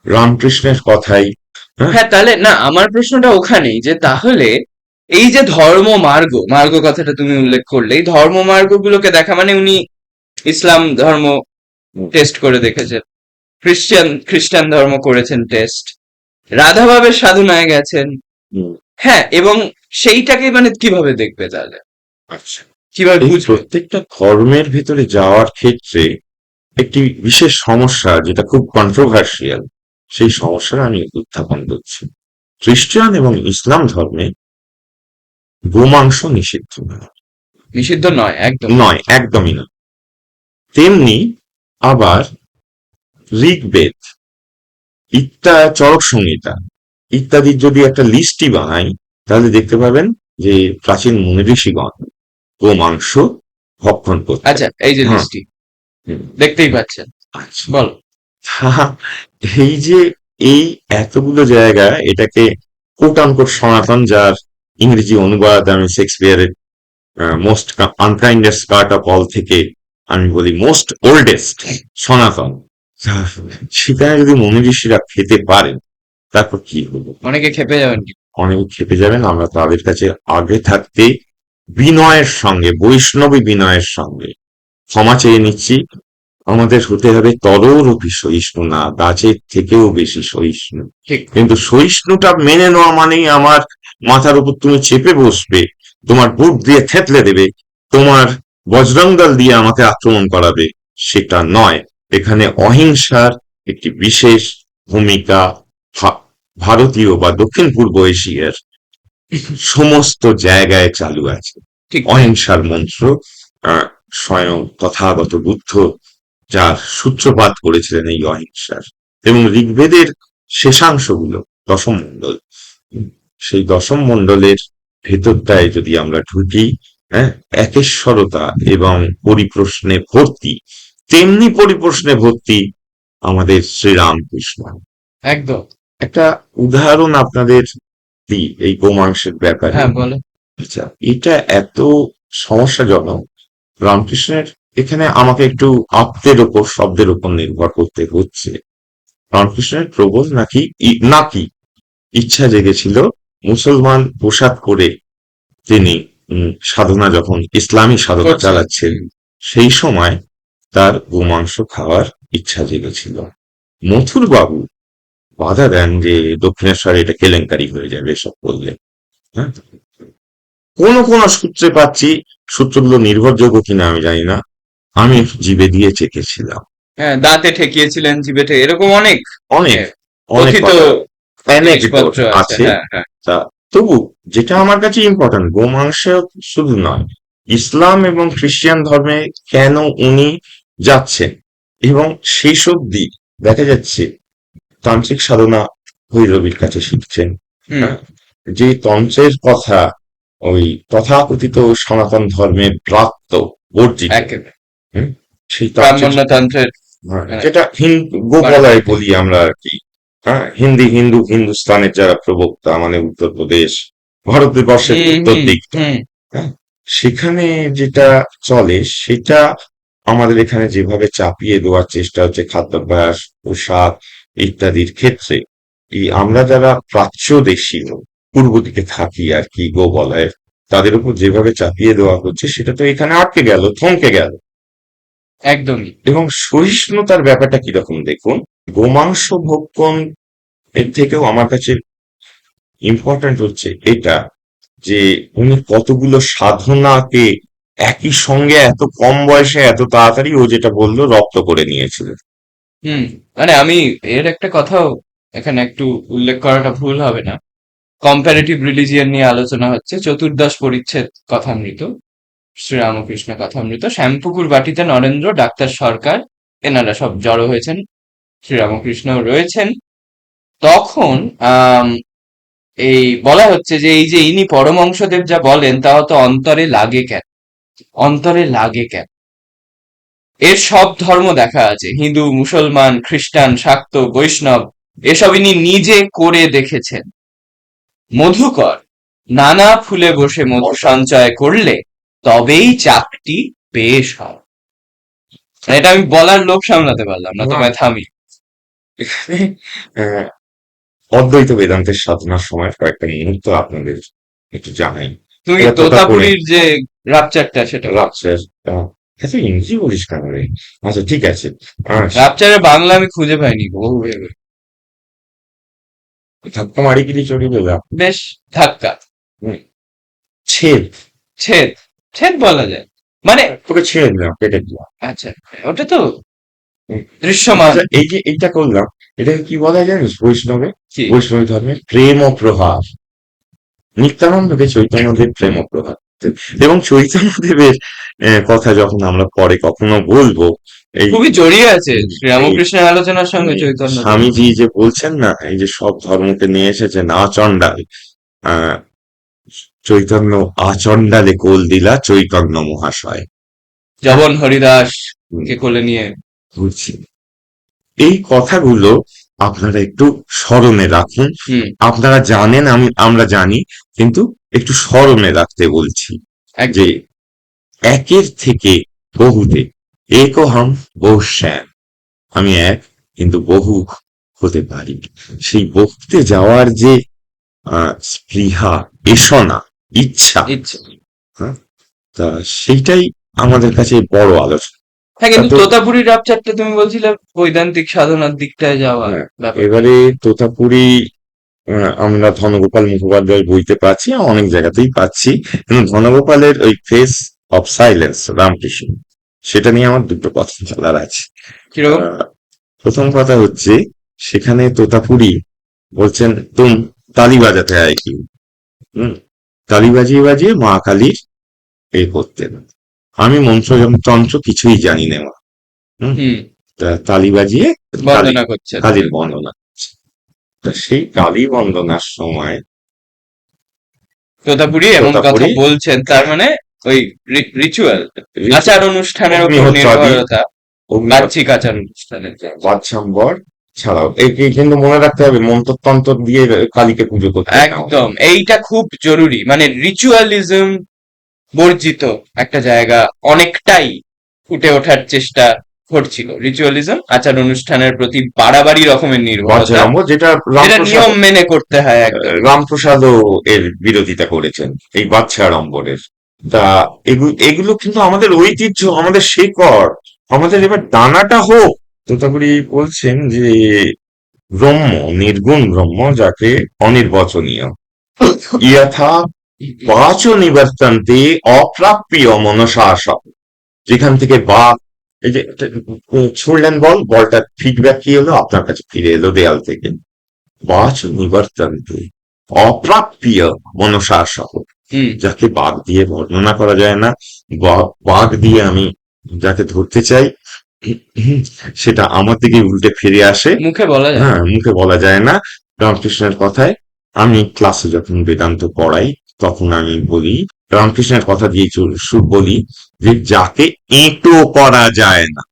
রামকৃষ্ণের কথাই। হ্যাঁ, তাহলে না, আমার প্রশ্নটা ওখানেই, যে তাহলে এই যে ধর্ম মার্গ, মার্গ কথাটা তুমি উল্লেখ করলে, এই ধর্ম মার্গগুলোকে দেখা, মানে উনি ইসলাম ধর্ম টেস্ট করে দেখেছেন, খ্রিস্টান ধর্ম করেছেন টেস্ট, রাধাভাবের সাধনায় গেছেন। হ্যাঁ, এবং সেইটাকে মানে কিভাবে দেখবে তাহলে, আচ্ছা, কিভাবে এই বুঝবে? প্রত্যেকটা ধর্মের ভেতরে যাওয়ার ক্ষেত্রে একটি বিশেষ সমস্যা যেটা খুব কন্ট্রোভার্সিয়াল, সেই সমস্যাটা আমি উত্থাপন করছি। খ্রিস্টান এবং ইসলাম ধর্মে গোমাংস নিষিদ্ধ নিষিদ্ধ নয়, একদম নয়, একদমই না। তেমনি আবার ঋগ্বেদ, চরক সংহিতা ইত্যাদির যদি একটা লিস্টই বানাই, তাহলে দেখতে পাবেন যে প্রাচীন মুনি ঋষিগণ গোমাংস ভক্ষণ করতেন। আচ্ছা, এই যে হ্যাঁ, লিস্টটি দেখতেই পাচ্ছেন, আচ্ছা। বল। এই যে এই এতগুলো জায়গা, এটাকে কোট আনকোট সনাতন, যার ইংরেজি অনুবাদ আমি শেক্সপিয়ারের মোস্ট আনকাইন্ডেস্ট পার্ট অফ অল থেকে আমি বলি মোস্ট ওল্ডেস্ট সনাতন, সেখানে যদি মুনি ঋষিরা খেতে পারেন, তারপর কি হলো? অনেকে খেপে যাবেন। অনেকে খেপে যাবেন। আমরা তাদের কাছে আগে থাকতে বিনয়ের সঙ্গে, বৈষ্ণবী বিনয়ের সঙ্গে ক্ষমা চেয়ে নিচ্ছি। আমাদের হতে হবে তরোরপি সহিষ্ণু, না গাছের থেকেও বেশি সহিষ্ণু। ঠিক। কিন্তু সহিষ্ণুটা মেনে নেওয়া মানেই আমার মাথার উপর তুমি চেপে বসবে, তোমার বুট দিয়ে থেতলে দেবে, তোমার বজরংদল দিয়ে আমাকে আক্রমণ করাবে, সেটা নয়। এখানে অহিংসার একটি বিশেষ ভূমিকা ভারতীয় বা দক্ষিণ পূর্ব এশিয়ার সমস্ত জায়গায় চালু আছে। ঠিক। অহিংসার মন্ত্র স্বয়ং তথাগত বুদ্ধ যার সূত্রপাত করেছিলেন এই অহিংসার, এবং ঋগ্বেদের শেষাংশগুলো দশম মণ্ডল, সেই দশম মণ্ডলের ভেতরটায় যদি আমরা ঢুকি, হ্যাঁ, একেশ্বরতা এবং পরিপ্রশ্নে ভর্তি, তেমনি পরিপ্রশ্নে ভর্তি আমাদের শ্রীরামকৃষ্ণ। একদম। একটা উদাহরণ আপনাদের দিই এই গোমাংসের ব্যাপারে। হ্যাঁ, বলো। আচ্ছা, এটা এত সমস্যাজনক, রামকৃষ্ণের এখানে আমাকে একটু আপ্তের ওপর শব্দের উপর নির্ভর করতে হচ্ছে। রামকৃষ্ণের প্রবল নাকি ইচ্ছা জেগেছিল মুসলমান পোশাক করে তিনি সাধনা, যখন ইসলামী সাধনা করছেন। চালাচ্ছেন, সেই সময় তার গোমাংস খাওয়ার ইচ্ছা জেগেছিল। মথুর বাবু বাধা দেন যে দক্ষিণেশ্বরে এটা কেলেঙ্কারি হয়ে যাবে এসব করলে। হ্যাঁ, কোন কোন সূত্রে পাচ্ছি, সূত্রগুলো নির্ভরযোগ্য কিনা আমি জানি না, আমি জিভে দিয়ে চেকেছিলাম। হ্যাঁ, দাঁতে ঠেকিয়েছিলেন, জিভে এরকম অনেক অনেক হ্যাঁ, অনেক কথিত কথা, জিনিসপত্র anecdote আছে। আছে। হ্যাঁ, হ্যাঁ। তা তবু যেটা আমার কাছে ইম্পর্টেন্ট, গোমাংস শুধু নয়, ইসলাম এবং খ্রিস্টান ধর্মে কেন উনি যাচ্ছেন, এবং সেই সব দিক দেখা যাচ্ছে তান্ত্রিক সাধনা ভৈরবীর কাছে শিখছেন। হুম। হ্যাঁ, যে তন্ত্রের কথা ওই তথাকথিত সনাতন ধর্মের প্রাপ্ত বর্জিত, একেবারে হুম, সেই তান্ত্রিক, ব্রাহ্মণ্যতন্ত্রের হ্যাঁ, মানে যেটা গোপালয় বলি আমরা আর কি। হ্যাঁ, হিন্দুস্তানের যারা প্রবক্তা, মানে উত্তরপ্রদেশ, ভারতবর্ষের হুম, উত্তর হুম, দিকটা, হুম, হ্যাঁ, সেখানে যেটা চলে সেটা আমাদের এখানে যেভাবে চাপিয়ে দেওয়ার চেষ্টা হচ্ছে খাদ্যাভ্যাস, পোশাক ইত্যাদির ক্ষেত্রে, এই আমরা যারা প্রাচ্য দেশীয় পূর্ব দিকে থাকি আর কি, গোবলয়ের, তাদের উপর যেভাবে চাপিয়ে দেওয়া হচ্ছে সেটা তো এখানে আটকে গেল, থমকে গেল। একদমই। এবং সহিষ্ণুতার ব্যাপারটা কিরকম দেখুন, গোমাংস ভক্ষণ এর থেকেও আমার কাছে ইম্পর্ট্যান্ট হচ্ছে এটা, যে উনি কতগুলো সাধনাকে একই সঙ্গে এত কম বয়সে এত তাড়াতাড়ি, ও যেটা বললো, রপ্ত করে নিয়েছিলেন। হুম। মানে আমি এর একটা কথাও এখানে একটু উল্লেখ করাটা ভুল হবে না। কম্পারেটিভ রিলিজিয়ন নিয়ে আলোচনা হচ্ছে, চতুর্দশ পরিচ্ছেদ কথামৃত, শ্রীরামকৃষ্ণ কথামৃত, শ্যামপুকুর বাটিতে নরেন্দ্র, ডাক্তার সরকার, এনারা সব জড়ো হয়েছেন, শ্রীরামকৃষ্ণ রয়েছেন। তখন এই বলা হচ্ছে যে এই যে ইনি পরমংশদেব যা বলেন তা তো অন্তরে লাগে কেন, অন্তরে লাগে কেন। এর সব ধর্ম দেখা আছে, হিন্দু, মুসলমান, খ্রিস্টান, শাক্ত, বৈষ্ণব, এসব ইনি নিজে করে দেখেছেন। মধুকর নানা ফুলে বসে মধু সঞ্চয় করলে তবেই চাকটি বেশ হয়। এটা আমি বলার লোভ সামলাতে পারলাম না, তোমায় থামি। এখানে আহ, অদ্বৈত বেদান্তের সাধনার সময় কয়েকটা মুহূর্ত আপনাদের একটু জানাই। তুমি এরা তোতাপুরে তোতাপুরীর যে রাপচারটা সেটা বলো। রাত্রের এত ইংরেজি বলিস কেন রে? আচ্ছা ঠিক আছে। রাপচারের বাংলা আমি খুঁজে পাইনি, বহু ভেবে। ধাক্কা মারি গিরি চড়ি গেলাম। বেশ, ধাক্কা, ছেদ, ছেদ, ছেদ বলা যায়, মানে তোকে ছেড়ে দিলাম, কেটে দিলাম। আচ্ছা, ওটা তো হুম। দৃশ্যমান। আচ্ছা, এই যে এইটা করলাম, এটাকে কি বলা যায় জানিস? বৈষ্ণবে, কি? বৈষ্ণবী ধর্মের প্রেম ও প্রভাব। নিত্যানন্দকে চৈতন্যদেব প্রেম ও প্রভাব, এবং চৈতন্যদেবের কথা যখন আমরা পরে কখনো বলবো, এই খুবই জড়িয়ে আছে এই শ্রীরামকৃষ্ণের আলোচনার সঙ্গে চৈতন্য। স্বামীজি যে বলছেন না, এই যে সব ধর্মকে নিয়ে এসেছেন আচণ্ডাল, আহ চৈতন্য আচণ্ডালে কোল দিলা চৈতন্য মহাশয়। জবন হরিদাস হুম, কে কোলে নিয়ে। বুঝছি। এই কথাগুলো আপনারা একটু স্মরণে রাখুন। হুম। আপনারা জানেন, আমরা জানি, কিন্তু একটু স্মরণে রাখতে বলছি যে একদম। একের থেকে বহুতে, একহম বহুশ্যাম, আমি এক কিন্তু বহু হতে পারি। সেই বহুতে যাওয়ার যে স্পৃহা, এসনা, ইচ্ছা, ইচ্ছে। হ্যাঁ, তা সেইটাই আমাদের কাছে বড় আলোচনা। হ্যাঁ, কিন্তু তো তোতাপুরি রাপচারটা তুমি বলছিলে বৈদান্তিক সাধনার দিকটায় যাওয়া হ্যাঁ, ব্যাপার। এবারে তোতাপুরি আমরা ধনগোপাল মুখোপাধ্যায়ের বইতে পাচ্ছি, অনেক জায়গাতেই পাচ্ছি, কিন্তু ধনগোপালের ওই ফেস অফ সাইলেন্স রামকৃষ্ণ, সেটা নিয়ে আমার দুটো কথা বলার আছে। কিরকম? প্রথম কথা হচ্ছে, সেখানে তোতাপুরি বলছেন তুম তালি বাজাতে হয় কি, হুম, তালি বাজিয়ে বাজিয়ে মা কালীর এ করতেন। আমি মন্ত্রতন্ত্র কিছুই জানি না মা, হুম, হুম, তা তালি বাজিয়ে কালী বন্দনা করছেন। কালীর বন্দনা করছে। তা সেই কালী বন্দনার সময় তোতাপুরি এমন কথা তোতাপুরি বলছেন, তার মানে ওই রিচুয়াল, আচার অনুষ্ঠানের উপর অগ্নিহোত্রাদি নির্ভরতা, অগ্নিহোত্র বাহ্যিক আচার অনুষ্ঠানের জন্য। বাচ্চাম্বর ছাড়াও কিন্তু মনে রাখতে হবে মন্ত্রতন্ত্র দিয়ে কালীকে পুজো করতে না হয়। একদম, এইটা খুব জরুরি, মানে রিচুয়ালিজম বর্জিত একটা জায়গা অনেকটাই ফুটে ওঠার চেষ্টা ঘটছিল। রিচুয়ালিজম, আচার অনুষ্ঠানের প্রতি বাড়াবাড়ি রকমের নির্ভরতা, বাচ্চারম্ভ, যেটা যেটা রামপ্রসাদ নিয়ম মেনে করতে হয় একদম। রামপ্রসাদও এর বিরোধিতা করেছেন, এই বাচ্চারম্বরের। তা এগুলো কিন্তু আমাদের ঐতিহ্য, আমাদের শেকড়, আমাদের এবার দানাটা হোক। তোতাপুরি বলছেন যে ব্রহ্ম, নির্গুণ ব্রহ্ম, যাকে অনির্বচনীয়, ইয়থা বাচ নিবর্তন্তে অপ্রাপ্য মনসা সব, যেখান থেকে বা এই যে ছুড়লেন বল, বলটা ফিডব্যাক কি হলো, আপনার কাছে ফিরে এলো দেয়াল থেকে। বাচ নিবর্তন্তে অপ্রাপ্য মনসা সহ, হুম, যাকে বাঘ দিয়ে বর্ণনা করা যায় না, বাঘ দিয়ে আমি যাকে ধরতে চাই, সেটা আমার দিকে উল্টে ফিরে আসে। মুখে বলা যায়। হ্যাঁ, মুখে বলা যায় না। রামকৃষ্ণের কথায়, আমি ক্লাসে যখন বেদান্ত পড়াই তখন আমি বলি, রামকৃষ্ণের কথা দিয়ে বলি যে যাকে এঁটো করা যায় না,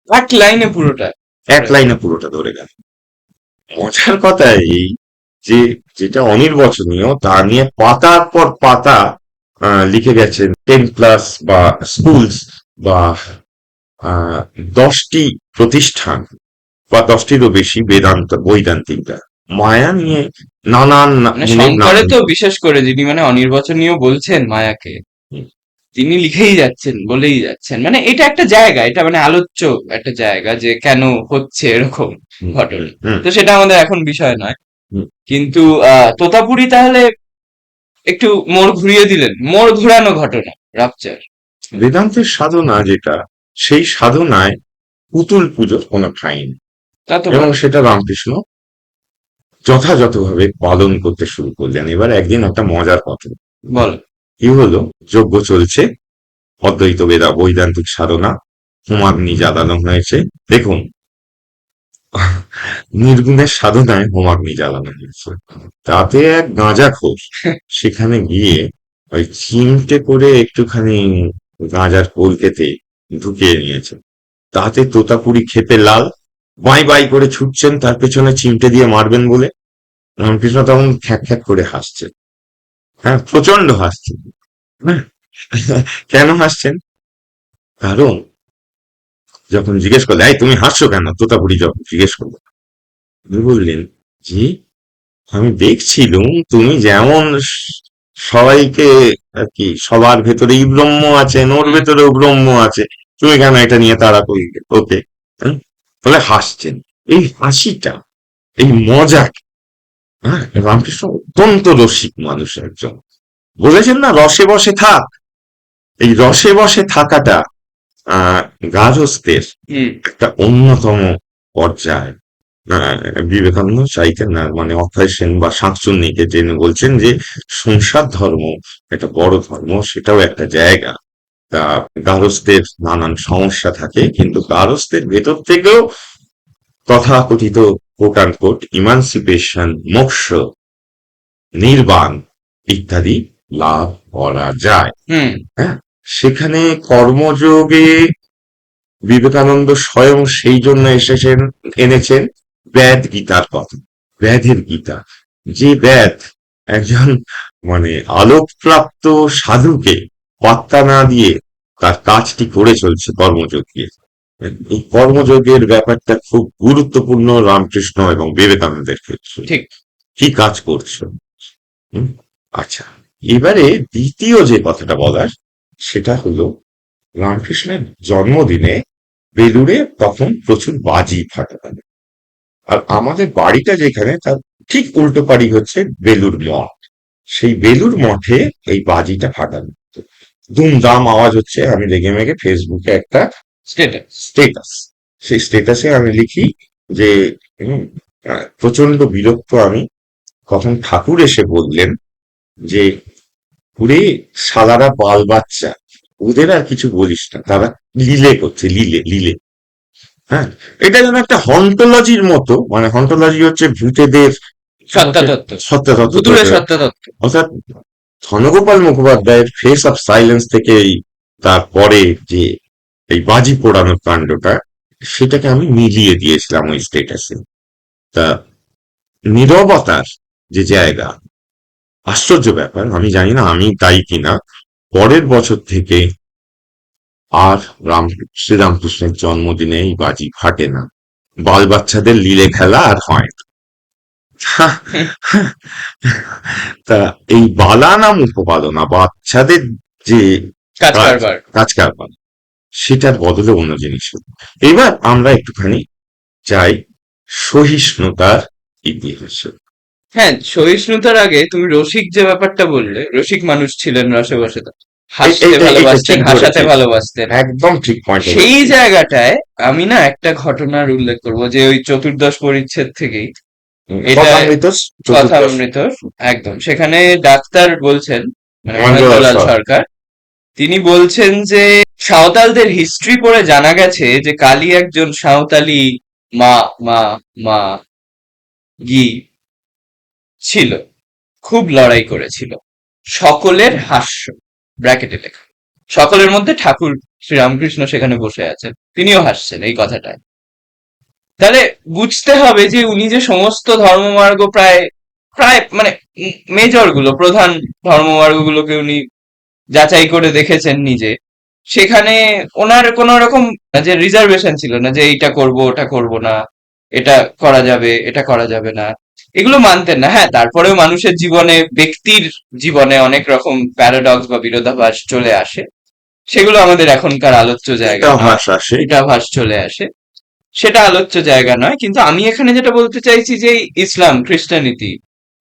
এক লাইনে পুরোটা। এক লাইনে পুরোটা ধরে গেল। মজার কথা এই যে যেটা অনির্বচনীয় তা নিয়ে পাতার পর পাতা লিখে গেছেন 10+ বা স্কুলস বা 10টি প্রতিষ্ঠান বা 10টিরও বেশি বৈদান্তিকরা মায়া নিয়ে নানান মানে মুনির শঙ্করে নানান। তো বিশেষ করে, যিনি মানে অনির্বচনীয় বলছেন মায়াকে, তিনি লিখেই যাচ্ছেন, বলেই যাচ্ছেন, মানে এটা একটা জায়গা, এটা মানে আলোচ্য একটা জায়গা যে কেন হচ্ছে এরকম হুম, ঘটনা। হুম, তো সেটা আমাদের এখন বিষয় নয়, হুম। কিন্তু তোতাপুরি তাহলে একটু মোড় ঘুরিয়ে দিলেন, মোড় ঘুরানো ঘটনা রাপচার। বেদান্তের সাধনা যেটা, সেই সাধনায় পুতুল পুজোর কোনো ঠাঁই নেই, তা তো এবং বটে। সেটা রামকৃষ্ণ যথাযথভাবে পালন করতে শুরু করলেন। এবার একদিন একটা মজার কথা বল। কি হলো, যজ্ঞ চলছে, অদ্বৈত বৈদান্তিক সাধনা, হোমাগ্নি জ্বালানো হয়েছে। দেখুন, নির্গুণের সাধনায় হোমাগ্নি জ্বালানো হয়েছে, তাতে এক গাঁজাখোর সেখানে গিয়ে ওই চিমটে করে একটুখানি গাঁজার কলকেতে ঢুকিয়ে নিয়েছে। তাতে তোতাপুরি ক্ষেপে লাল, বাই বাই করে ছুটছেন তার পেছনে চিমটে দিয়ে মারবেন বলে। রামকৃষ্ণ তখন খ্যাক খ্যাক করে হাসছে, হ্যাঁ, প্রচন্ড হাসছে। হ্যাঁ, কেন হাসছেন? কারণ যখন জিজ্ঞেস করলে, এই তুমি হাসছো কেন, তোতাপুরি যখন জিজ্ঞেস করলো, উনি বললেন, জি, আমি দেখছিলুম তুমি যেমন সবাইকে আর কি, সবার ভেতরেই ব্রহ্ম আছেন, ওর হুম, ভেতরেও ব্রহ্ম আছে, তুমি কেন এটা নিয়ে তাড়া করি ওকে। বলে হাসছেন। এই হাসিটা, এই মজা, হ্যাঁ, রামকৃষ্ণ অত্যন্ত রসিক মানুষ একজন। বলেছেন না, রসে বসে থাক। এই রসে বসে থাকাটা আহ গার্হস্থ্যের হুম, একটা অন্যতম পর্যায়। আহ, বিবেকানন্দ চাইতেন না, মানে অক্ষয় সেন বা শাঁকচুন্নীকে জেনে বলছেন যে সংসার ধর্ম একটা বড় ধর্ম, সেটাও একটা জায়গা। তা গার্হস্থ্যের নানান সমস্যা থাকে, কিন্তু গার্হস্থ্যের ভেতর থেকেও তথাকথিত কোট আনকোট ইমানসিপেশন, মোক্ষ, নির্বাণ ইত্যাদি লাভ করা যায়। হুম, হ্যাঁ, সেখানে কর্মযোগে বিবেকানন্দ স্বয়ং সেই জন্য এনেছেন ব্যাদ গীতার কথা। ব্যাধের গীতা, যে ব্যাধ একজন মানে আলোকপ্রাপ্ত সাধুকে পাত্তা না দিয়ে তার কাজটি করে চলছে কর্মযোগ দিয়ে। এই কর্মযোগের ব্যাপারটা খুব গুরুত্বপূর্ণ রামকৃষ্ণ এবং বিবেকানন্দের ক্ষেত্রে। ঠিক। কি কাজ করছো? হুম, আচ্ছা, এবারে দ্বিতীয় যে কথাটা বলার, সেটা হলো রামকৃষ্ণের জন্মদিনে বেলুড়ে তখন প্রচুর বাজি ফাটাতাম। আর আমাদের বাড়িটা যেখানে তার ঠিক উল্টো পাড়ি হচ্ছে বেলুড় মঠ। সেই বেলুড় মঠে এই বাজিটা ফাটানো হতো। দুমদাম আওয়াজ হচ্ছে, আমি রেগে মেগে ফেসবুকে একটা স্টেটাস। স্টেটাস, সেই স্টেটাসে আমি লিখি যে হুম, প্রচন্ড বিরক্ত আমি। তখন ঠাকুর এসে বললেন যে ওরে শালারা বাল বাচ্চা, ওদের আর কিছু বলিস না, তারা লীলে করছে, লীলে লীলে। হ্যাঁ, এটা যেন একটা হন্টোলজির মতো, মানে হন্টোলজি হচ্ছে ভূতেদের সত্তাতত্ত্ব, সত্যতত্ত্ব ভুতুড়ে তৈরি। সত্তাতত্ত্ব। অর্থাৎ ধনগোপাল মুখোপাধ্যায়ের ফেস অফ সাইলেন্স থেকে তারপরে যে এই বাজি পোড়ানোর কাণ্ডটা, সেটাকে আমি মিলিয়ে দিয়েছিলাম ওই স্টেটাসে। তা নীরবতার যে জায়গা, আশ্চর্য ব্যাপার, আমি জানি না আমি দায়ী কিনা, পরের বছর থেকে আর শ্রীরামকৃষ্ণের জন্মদিনে এই বাজি ফাটে না, বাল বাচ্চাদের লীলে খেলা আর হয় না। তা এই বালানা মুখপালনা, বাচ্চাদের যে কাজ কাজ কারবার। কাজ কারবার, সেটার বদলে অন্য জিনিস হতো। এবার আমরা একটুখানি যাই সহিষ্ণুতার ইতিহাসে। হ্যাঁ, সহিষ্ণুতার আগে তুমি রসিক যে ব্যাপারটা বললে, রসিক মানুষ ছিলেন, রসে বসে হাসতে এইটা ভালোবাসতেন, ঠিক হাসাতে ধরেছিস, ভালোবাসতেন। একদম ঠিক পয়েন্ট। সেই জায়গাটায় আমি না একটা ঘটনার উল্লেখ করবো, যে ওই চতুর্দশ পরিচ্ছেদ থেকেই এটা কথামৃত চতুর্দশ কথামৃত, একদম সেখানে ডাক্তার বলছেন, মানে মহেন্দ্রলাল মহেন্দ্রলাল সরকার। সরকার, তিনি বলছেন যে সাঁওতালদের হিস্ট্রি পড়ে জানা গেছে যে কালী একজন সাঁওতালি মা মা মা গি ছিল, খুব লড়াই করেছিল, সকলের হাস্য, ব্র্যাকেটে লেখা, সকলের মধ্যে ঠাকুর শ্রীরামকৃষ্ণ সেখানে বসে আছেন, তিনিও হাসছেন এই কথাটায়। তাহলে বুঝতে হবে যে উনি যে সমস্ত ধর্মমার্গ প্রায় প্রায় মানে মেজর গুলো, প্রধান ধর্মমার্গ গুলোকে উনি যাচাই করে দেখেছেন নিজে, সেখানে ওনার কোন রকম যে রিজার্ভেশন ছিল না, যে এইটা করব ওটা করব না, এটা করা যাবে এটা করা যাবে না, এগুলো মানতেন না। হ্যাঁ, তারপরেও মানুষের জীবনে, ব্যক্তির জীবনে অনেক রকম প্যারাডক্স বা বিরোধাভাস চলে আসে, সেগুলো আমাদের এখনকার আলোচ্য জায়গা এটা নয়, ভাস আসে। বিরোধাভাস চলে আসে, সেটা আলোচ্য জায়গা নয়। কিন্তু আমি এখানে যেটা বলতে চাইছি যে ইসলাম, খ্রিস্টানিটি,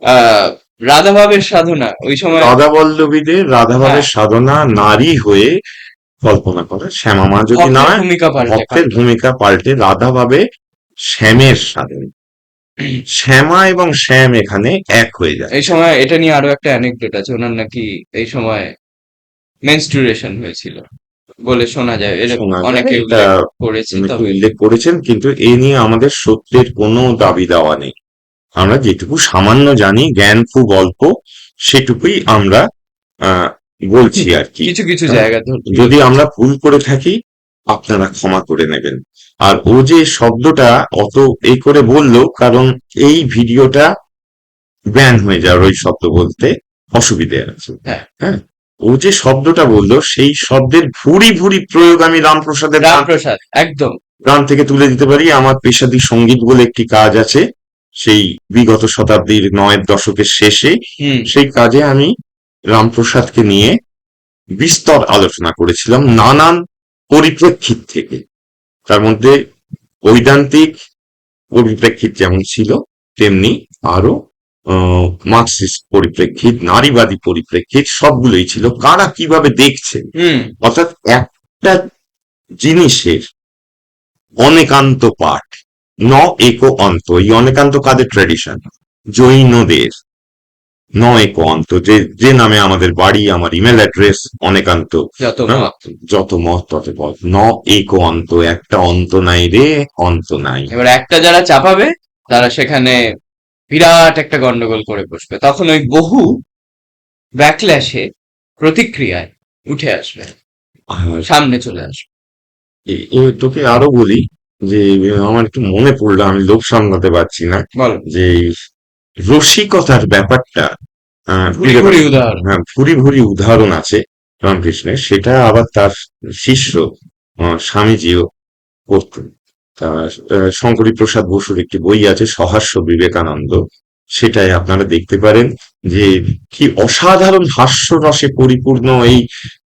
আহ রাধাভাবের সাধনা ওই সময়, রাধা বল্লভীদের হ্যাঁ, রাধাভাবের সাধনা নারী হয়ে কল্পনা করে, শ্যামা মা যদি ভক্তের নয়, ভূমিকা পাল্টে ভক্তের ভূমিকা পাল্টে রাধা ভাবে শ্যামের সাধন, শ্যামা এবং শ্যাম এখানে এক হয়ে যায়। এই সময় এটা নিয়ে আরো একটা অ্যানেকডোট আছে, ওনার নাকি এই সময় মেনস্ট্রুয়েশন হয়েছিল বলে শোনা যায়, এরকম শোনা যায়, অনেকে এটা উল্লেখ করেছে, অনেকে তবে উল্লেখ করেছেন, কিন্তু এ নিয়ে আমাদের সত্যের কোনো দাবি দাওয়া নেই। আমরা যেটুকু সামান্য জানি, জ্ঞান খুব অল্প, সেটুকুই আমরা আহ বলছি আর কি। কিছু কিছু হ্যাঁ, জায়গা যদি আমরা ভুল করে থাকি আপনারা ক্ষমা করে নেবেন। আর ও যে শব্দটা অত করে বললো, কারণ এই ভিডিওটা ব্যান হয়ে যাওয়ার, ওই শব্দ বলতে অসুবিধে আছে। হ্যাঁ, হ্যাঁ, ও যে শব্দটা বললো সেই শব্দের ভুরি ভুরি প্রয়োগ আমি রামপ্রসাদের রামপ্রসাদ একদম। গান থেকে তুলে দিতে পারি। আমার পেশাদি সঙ্গীত বলে একটি কাজ আছে, সেই বিগত শতাব্দীর ৯ দশকের শেষে, সেই কাজে আমি রামপ্রসাদকে নিয়ে বিস্তর আলোচনা করেছিলাম নানান পরিপ্রেক্ষিত থেকে। তার মধ্যে ঐদান্তিক পরিপ্রেক্ষিত যেমন ছিল, তেমনি আরো মার্কসিস্ট পরিপ্রেক্ষিত, নারীবাদী পরিপ্রেক্ষিত, সবগুলোই ছিল। কারা কিভাবে দেখছে, অর্থাৎ একটা জিনিসের অনেকান্ত পাঠ, ন এক অন্ত। এই অনেকান্ত কাদের ট্র্যাডিশন? জৈনদের ন এক অন্ত, যে যে নামে আমাদের বাড়ি, আমার ইমেল অ্যাড্রেস অনেকান্ত, যত মত তত পথ, ন এক অন্ত, একটা অন্ত নাই রে, অন্ত নাই। এবার একটা যারা চাপাবে তারা সেখানে বিরাট একটা গন্ডগোল করে বসবে, তখন ওই বহু ব্যাকল্যাশে, প্রতিক্রিয়ায় উঠে আসবে, সামনে চলে আসবে। তোকে আরো বলি যে আমার একটু মনে পড়লো, আমি লোভ সামলাতে পারছি না, যে রসিকতার ব্যাপারটা ভুরি ভুরি উদাহরণ আছে রামকৃষ্ণের, সেটা আবার তার শিষ্য স্বামীজিও করতেন। শঙ্করী প্রসাদ বসুর একটি বই আছে সহাস্য বিবেকানন্দ, সেটাই আপনারা দেখতে পারেন যে কি অসাধারণ হাস্যরসে পরিপূর্ণ এই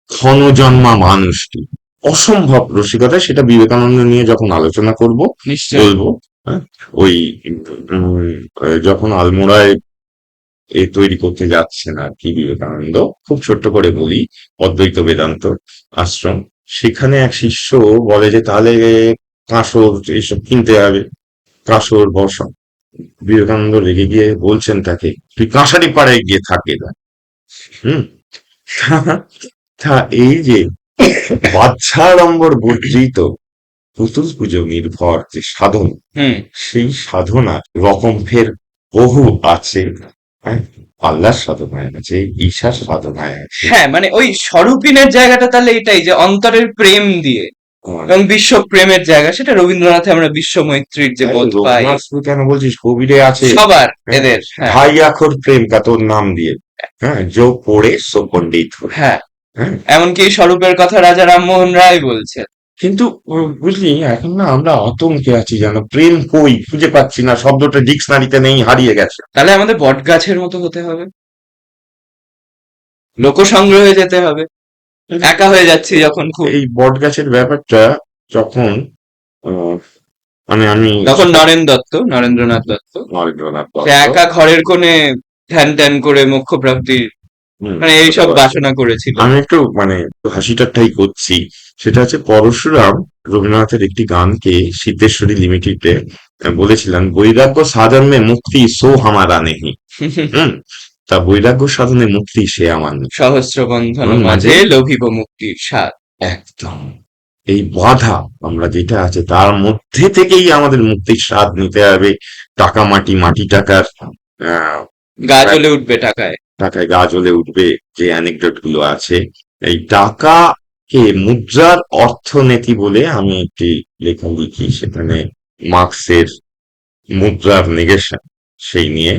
ক্ষণজন্মা মানুষটি। অসম্ভব রসিকতা, সেটা বিবেকানন্দ নিয়ে যখন আলোচনা করব নিশ্চয়ই। বলবো। হ্যাঁ, ওই যখন আলমোড়ায় তৈরি করতে যাচ্ছেন আর কি বিবেকানন্দ, খুব ছোট্ট করে বলি, অদ্বৈত বেদান্ত আশ্রম, সেখানে এক শিষ্য বলে যে তাহলে কাঁসর এইসব কিনতে হবে, কাঁসর বসন। বিবেকানন্দ রেগে গিয়ে বলছেন তাকে, তুই কাঁসারি পাড়ায় গিয়ে থাকে না। হুম। তা এই যে বাহ্যাড়ম্বর বর্জিত পুতুল পুজো নির্ভর যে সাধন, হুম। সেই সাধনার রকম ফের বহু আছে। হ্যাঁ, আল্লাহর সাধনায় আছে, ঈশার সাধনায় আছে। হ্যাঁ, মানে ওই স্বরূপিনের জায়গাটা তাহলে এটাই যে অন্তরের প্রেম দিয়ে এবং বিশ্ব প্রেমের জায়গা, সেটা রবীন্দ্রনাথে আমরা বিশ্ব মৈত্রীর যে বোধ পাই। রঘুনাথ তুই কেন বলছিস, কবিরে আছে। সবার হ্যাঁ, এদের। হ্যাঁ। ভাই আখর প্রেম কা তোর নাম দিয়ে, হ্যাঁ, যো পড়ে সো পণ্ডিত হয়। হ্যাঁ, হ্যাঁ, এমনকি এই স্বরূপের কথা রাজা রামমোহন রায় বলছেন। কিন্তু বুঝলি এখন না আমরা আতঙ্কে আছি, জানো, প্রেম কই খুঁজে পাচ্ছি না, শব্দটা ডিকশনারিতে নেই, হারিয়ে গেছে। তাহলে আমাদের বট গাছের মতো হতে হবে, লোক সংগ্রহে যেতে হবে, একা হয়ে যাচ্ছি যখন খুব। এই বট গাছের ব্যাপারটা যখন আহ, মানে আমি তখন নরেন্দ্রনাথ দত্ত নরেন্দ্রনাথ সে দত্ত, একা ঘরের কোণে ধ্যান ধ্যান করে মোক্ষ প্রাপ্তির হুম, মানে এইসব বাসনা করেছিল। আমি একটু মানে একটু হাসি ঠাট্টাই করছি। সেটা হচ্ছে পরশুরাম রবীন্দ্রনাথের একটি গানকে সিদ্ধেশ্বরী লিমিটেডে বলেছিলেন, বৈরাগ্য সাধনে মুক্তি সো হামারা নেহি। হুম। তা বৈরাগ্য সাধনে মুক্তি সে আমার নেই। সহস্র বন্ধন মাঝে মাঝে লোভিব মুক্তির স্বাদ। একদম এই বাধা আমরা যেটা আছে তার মধ্যে থেকেই আমাদের মুক্তির স্বাদ নিতে হবে। টাকা মাটি, মাটি টাকার আহ গা জ্বলে উঠবে টাকায়। টাকায় গা জ্বলে উঠবে, যে অ্যানেকডোট গুলো আছে। এই টাকাকে মুদ্রার অর্থনীতি বলে আমি একটি লেখা লিখি, সেখানে মার্কসের মুদ্রার নেগেশন সেই নিয়ে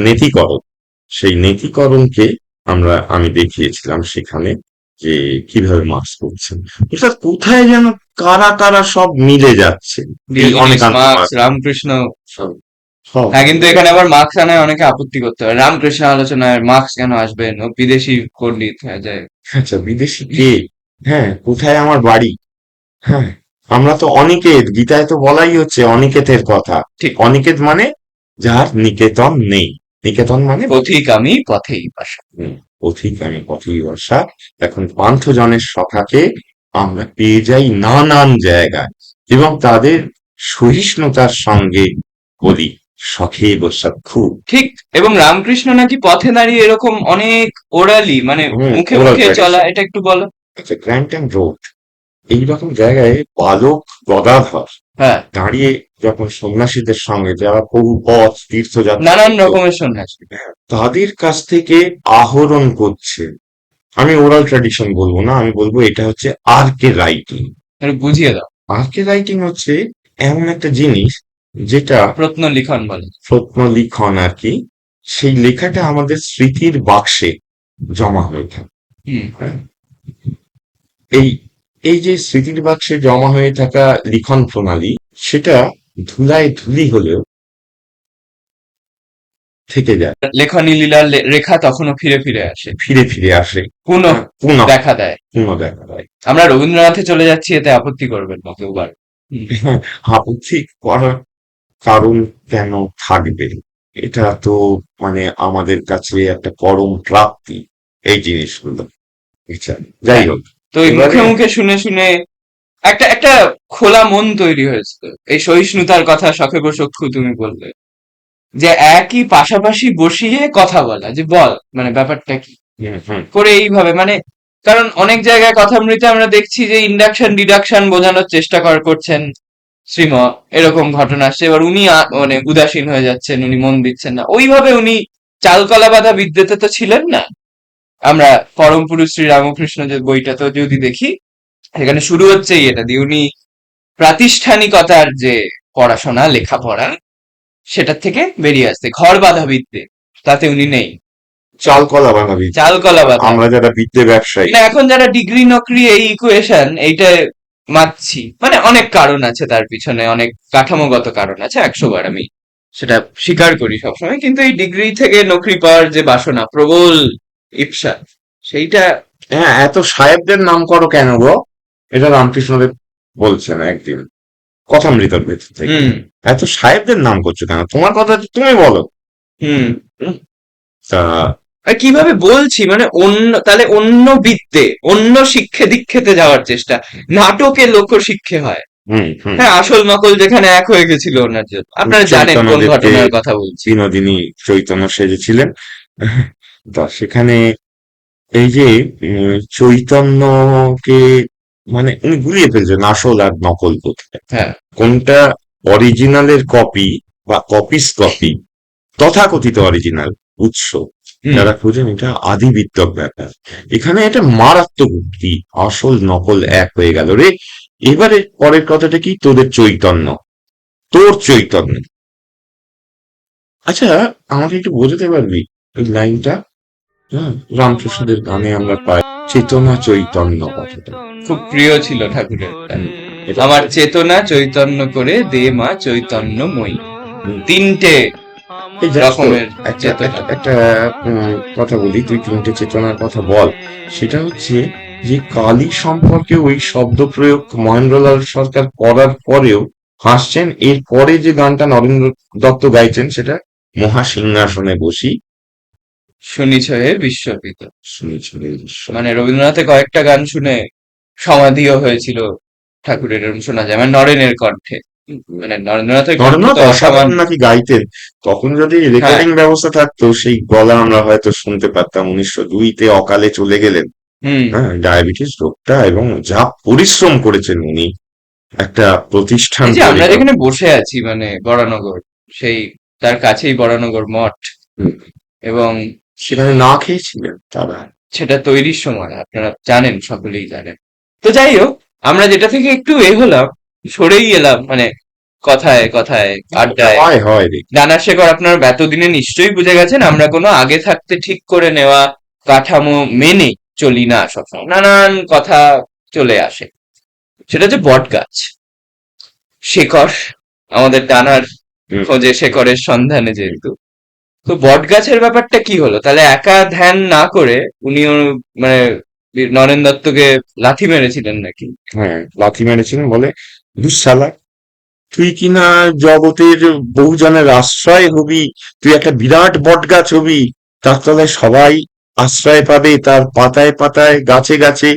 নীতিকরণ, সেই নীতিকরণকে আমি দেখিয়েছিলাম সেখানে, যে কিভাবে মার্কস করছেন, অর্থাৎ কোথায় যেন কারা কারা সব মিলে যাচ্ছে। এই অনেক মার্কস, রামকৃষ্ণ। সব সব হ্যাঁ, কিন্তু এখানে আবার মার্কস আনায় অনেকে আপত্তি করতে পারে, রামকৃষ্ণ আলোচনায় মার্কস কেন আসবেন, ও বিদেশি পণ্ডিত হয়ে যায়। আচ্ছা, বিদেশি কে? হ্যাঁ, কোথায় আমার বাড়ি? হ্যাঁ, আমরা তো অনিকেত, গীতায় তো বলাই হচ্ছে অনিকেতের কথা। ঠিক। অনিকেত মানে যার নিকেতন নেই। নিকেতন মানে পথিক আমি পথেই বাসা। পথিক আমি পথেই বর্ষা। এখন পান্থজনের সখাকে আমরা পেয়ে যাই নানান জায়গায়, এবং তাদের সহিষ্ণুতার সঙ্গে বলি সখে বসাক্ষু। ঠিক। এবং রামকৃষ্ণ নাকি পথে দাঁড়িয়ে এরকম অনেক ওরালি মানে মুখে oral মুখে tradition। চলা, এটা একটু বলো। আচ্ছা, গ্র্যান্টন রোড এইরকম জায়গায় বালক গদাধর হ্যাঁ, দাঁড়িয়ে যখন সন্ন্যাসীদের সঙ্গে, যারা বহু পথ তীর্থযাত্রা নানান করত, রকমের সন্ন্যাসী। তাদের কাছ থেকে আহরণ করছে। আমি ওরাল ট্র্যাডিশন বলবো না, আমি বলবো এটা হচ্ছে আর্কে রাইটিং। একটু বুঝিয়ে দাও। আর্কে রাইটিং হচ্ছে এমন একটা জিনিস যেটা প্রত্ন লিখন বলে। প্রত্নলিখন আর কি। সেই লেখাটা আমাদের স্মৃতির বাক্সে জমা হয়ে থাকে। হুম। হ্যাঁ, এই এই যে স্মৃতির বাক্সে জমা হয়ে থাকা লিখন প্রণালী, সেটা ধুলায় ধুলি হলেও থেকে যায়, লেখনী লীলার রেখা তখনও ফিরে ফিরে আসে, ফিরে ফিরে আসে, পুনঃ পুনঃ দেখা দেয়। পুনঃ দেখা দেয়। আমরা রবীন্দ্রনাথে চলে যাচ্ছি, এতে আপত্তি করবেন না কেউ বার। আপত্তি করার কারণ কেন থাকবে? এটা তো মানে আমাদের কাছে একটা পরম প্রাপ্তি এই জিনিসগুলো। আচ্ছা, যাই হোক, তো এই মুখে এবারে মুখে শুনে শুনে একটা একটা খোলা মন তৈরি হয়েছে। এই সহিষ্ণুতার কথা শখে বসক্ষু তুমি বললে, যে একই পাশাপাশি বসিয়ে কথা বলা, যে বল মানে ব্যাপারটা কি হুম, হুম, করে এইভাবে মানে। কারণ অনেক জায়গায় কথামৃতে আমরা দেখছি যে ইন্ডাকশন ডিডাকশন বোঝানোর চেষ্টা করছেন শ্রীম, এরকম ঘটনা আসছে। এবার উনি মানে উদাসীন হয়ে যাচ্ছেন, উনি মন দিচ্ছেন না ওইভাবে। উনি চালকলা বাঁধা বিদ্যেতে তো ছিলেন না। আমরা পরম পুরুষ শ্রী রামকৃষ্ণ যে বইটা তো যদি দেখি, সেখানে শুরু হচ্ছে এটা দিয়ে, উনি প্রাতিষ্ঠানিকতার যে পড়াশোনা লেখাপড়া সেটার থেকে বেরিয়ে আসতে, ঘর বাঁধা বিদ্যে তাতে উনি নেই, চাল কলা বানাবি, চালকলা বাঁধা। আমরা যারা বিদ্যে ব্যবসায়ী। মানে এখন যারা ডিগ্রি নকরি এই ইকুয়েশন এইটা মানছি, মানে অনেক কারণ আছে তার পিছনে, অনেক কাঠামোগত কারণ আছে, 100 বার আমি সেটা স্বীকার করি সবসময়। কিন্তু এই ডিগ্রি থেকে নকরি পাওয়ার যে বাসনা, প্রবল ইচ্ছা, সেইটা হ্যাঁ, এত সাহেবদের নাম করো কেন গো? এটা রামকৃষ্ণদেব বলছেন একদিন কথামৃতর ভেতর থেকে। হুম এত সাহেবদের নাম করছো কেন? তোমার কথা তুমি বলো। হুম। হুম, তা আর কিভাবে বলছি, মানে অন্য, তাহলে অন্য বিদ্যে, অন্য শিক্ষে দীক্ষেতে যাওয়ার চেষ্টা। নাটকে লোকশিক্ষে হয়। হুম হুম হ্যাঁ, আসল নকল যেখানে এক হয়ে গেছিল ওনার জন্য, আপনারা জানেন কোন চৈতন্যদেবকে ঘটনার কথা বলছি। বিনোদিনী চৈতন্য সেজেছিলেন। তা সেখানে এই যে চৈতন্যকে মানে উনি গুলিয়ে ফেলছেন আসল আর নকল কোথায়, হ্যাঁ। কোনটা অরিজিনালের কপি বা কপিস কপি, তথাকথিত অরিজিনাল উৎস হুম। যারা খুঁজেন, এটা আদিবিদ্যক ব্যাপার। এখানে এটা মারাত্মক উক্তি, আসল নকল এক হয়ে গেল রে। এবারে পরের কথাটা কি, তোদের চৈতন্য, তোর চৈতন্য। আচ্ছা, আমাকে একটু বোঝাতে পারবি ওই লাইনটা? হ্যাঁ, রামকৃষ্ণদের গানে আমরা পাই চেতনা চৈতন্য কথাটা। খুব প্রিয় ছিল ঠাকুরের এটা। হুম, এটা আমার চেতনা চৈতন্য করে দে মা চৈতন্যময়ী। হুম, তিনটে এই জানিস তো, রকমের একটা চেতনা। একটা একটা কথা বলি, তুই তিনটে চেতনার কথা বল। সেটা হচ্ছে যে কালী সম্পর্কে ওই শব্দ প্রয়োগ মহেন্দ্রলাল সরকার করার পরেও হাসছেন। এর পরে যে গানটা নরেন্দ্র দত্ত গাইছেন সেটা মহাসিংহাসনে বসি শুনিছ হে বিশ্বপিত। শুনেছি রে ঈশ্বর। মানে রবীন্দ্রনাথের কয়েকটা গান শুনে সমাধিও হয়েছিল ঠাকুরের, এরকম শোনা যায়, মানে নরেনের কণ্ঠে। মানে নরেন্দ্রনাথের কণ্ঠ নরেন্দ্রনাথ তো অসাধারণ অসামান্য। নাকি গাইতেন। তখন যদি হ্যাঁ। রেকর্ডিং ব্যবস্থা থাকতো সেই গলা আমরা হয়তো শুনতে পারতাম। 1902-তে অকালে চলে গেলেন। হুম। হ্যাঁ, ডায়াবেটিস রোগটা, এবং যা পরিশ্রম করেছেন উনি একটা প্রতিষ্ঠান এই যে তৈরি আমরা করার। যেখানে বসে আছি, মানে বরানগর, সেই তার কাছেই বরানগর মঠ। হুম, এবং সেখানে না খেয়েছিলেন তারা। সেটা তৈরির সময় আপনারা জানেন, সকলেই জানেন। তো যাই হোক, আমরা যেটা থেকে একটু হলাম, সরেই এলাম, মানে কথায় কথায় আড্ডায়। হয় হয় রে। জানার শেখর আপনার এতদিনে নিশ্চয়ই বুঝে গেছেন আমরা কোনো আগে থাকতে ঠিক করে নেওয়া কাঠামো মেনে চলি না, সবসময় নানান কথা চলে আসে। সেটা হচ্ছে বট গাছ, শেকড়, আমাদের ডানার হুম, খোঁজে শেকড়ের সন্ধানে যেহেতু। তো বট গাছের ব্যাপারটা কি হলো, তাহলে একা ধ্যান না করে উনিও, মানে নরেন দত্তকে লাথি মেরেছিলেন নাকি? হ্যাঁ, লাথি মেরেছিলেন বলে, দুঃশালা, তুই কিনা জগতের বহুজনের আশ্রয় হবি, তুই একটা বিরাট বট গাছ হবি, তার তলায় সবাই আশ্রয় পাবে, তার পাতায় পাতায় গাছে গাছে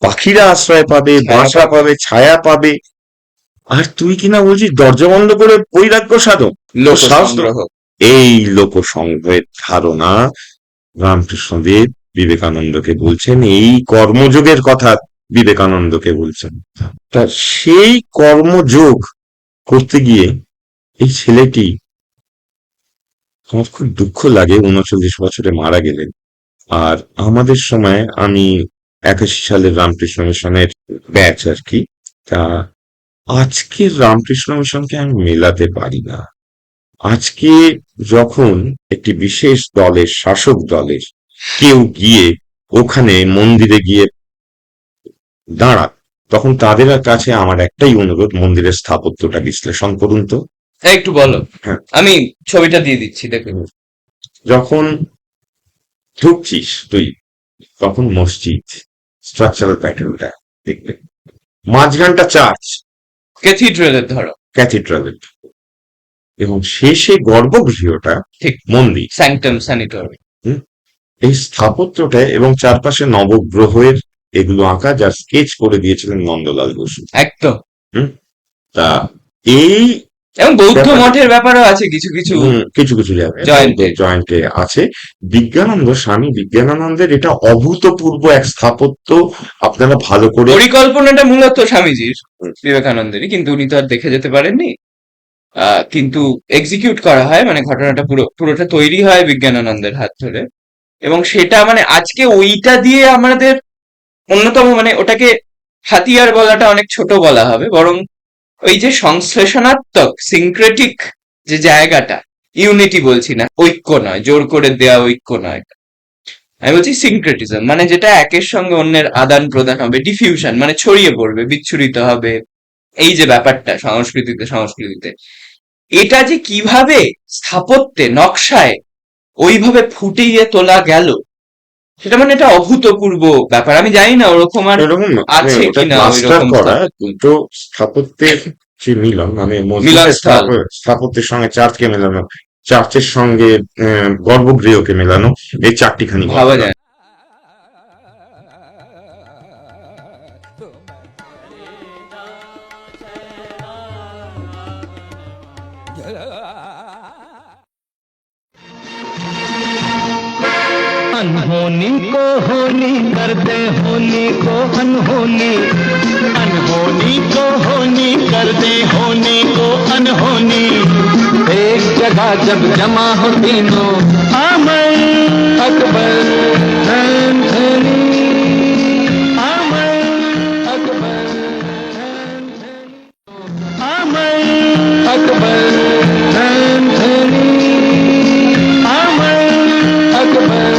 পাখিরা আশ্রয় পাবে, ছায়া বাসা পাবে। পাবে, ছায়া পাবে, আর তুই কিনা বলছিস দরজা বন্ধ করে বৈরাগ্য সাধন। তোর লোক সাহস তো। সংগ্রহ। এই লোকসংগ্রহের ধারণা রামকৃষ্ণদেব বিবেকানন্দকে বলছেন, এই কর্মযোগের কথা বিবেকানন্দকে বলছেন। তা সেই কর্মযোগ করতে গিয়ে এই ছেলেটি, আমার খুব দুঃখ লাগে, 39 বছরে মারা গেলেন। আর আমাদের সময় আমি 81 সালের রামকৃষ্ণ মিশনের ব্যাচ আর কি। তা আজকের রামকৃষ্ণ মিশনকে আমি মেলাতে পারি না। আজকে যখন একটি বিশেষ দলের, শাসক দলের কেউ গিয়ে ওখানে মন্দিরে গিয়ে দাঁড়ান, তখন তাদের কাছে আমার একটাই অনুরোধ, মন্দিরের স্থাপত্যটা বিশ্লেষণ করুন তো। একটু বলো, হ্যাঁ, আমি ছবিটা দিয়ে দিচ্ছি দেখুন। যখন ঢুকছিস তুই, তখন মসজিদ স্ট্রাকচারাল প্যাটার্নটা দেখবে, মাঝখানটা চার্চ, ক্যাথিড্রালের ধরো। ক্যাথিড্রালের, এবং শেষে গর্ভগৃহটা ঠিক। মন্দির। স্যাংটম স্যানিটরি। হুম, এই স্থাপত্যটা এবং চারপাশে নবগ্রহের এগুলো আঁকা, যার স্কেচ করে দিয়েছিলেন নন্দলাল বসু। একদম। হুম, তা এই এবং বৌদ্ধ ব্যাপারটা মঠের ব্যাপারও আছে কিছু কিছু কিছু কিছু জায়গায় জয়েন্টে। জয়েন্টে আছে। বিজ্ঞানন্দ, স্বামী বিজ্ঞানানন্দের এটা অভূতপূর্ব এক স্থাপত্য, আপনারা ভালো করে। পরিকল্পনাটা মূলত স্বামীজির, বিবেকানন্দেরই, কিন্তু উনি তো আর দেখে যেতে পারেননি। কিন্তু এক্সিকিউট করা হয়, মানে ঘটনাটা পুরোটা তৈরি হয় বিজ্ঞানানন্দের হাত ধরে। এবং সেটা মানে আজকে ওইটা দিয়ে আমাদের অন্যতম, মানে ওটাকে হাতিয়ার বলাটা অনেক ছোট বলা হবে, বরং ওই যে সংশ্লেষণাত্মক সিনক্রেটিক যে জায়গাটা, ইউনিটি বলছি না, ঐক্য নয়, জোর করে দেয়া ঐক্য নয়, আমি বলছি সিনক্রেটিজম, মানে যেটা একের সঙ্গে অন্যের আদান প্রদান হবে, ডিফিউশন মানে ছড়িয়ে পড়বে, বিচ্ছুরিত হবে। এই যে ব্যাপারটা সংস্কৃতিতে সংস্কৃতিতে, এটা যে কিভাবে স্থাপত্যে নকশায় ওইভাবে ফুটিয়ে তোলা গেল, সেটা মানে এটা অভূতপূর্ব ব্যাপার। আমি জানি না ওরকম আর এরকম না, আছে ওটা কিনা ওই প্লাস্টার রকম করা দুটো স্থাপত্যের যে মিলন, মানে মসজিদের মিলনস্থল। স্থাপত্যের সঙ্গে চার্চকে মেলানো, চার্চের সঙ্গে গর্ভগৃহকে মেলানো, এই চারটিখানি ভাবা ঘটনা। যায় না। अनहोनी को होनी कर दे, होनी को अनहोनी, अनहोनी को होनी कर दे, होनी को अनहोनी। एक जगह जब जमा हो तीनों, आमर अकबर धनी, आमर अकबर धनी, आमर अकबर धनी, आमर अकबर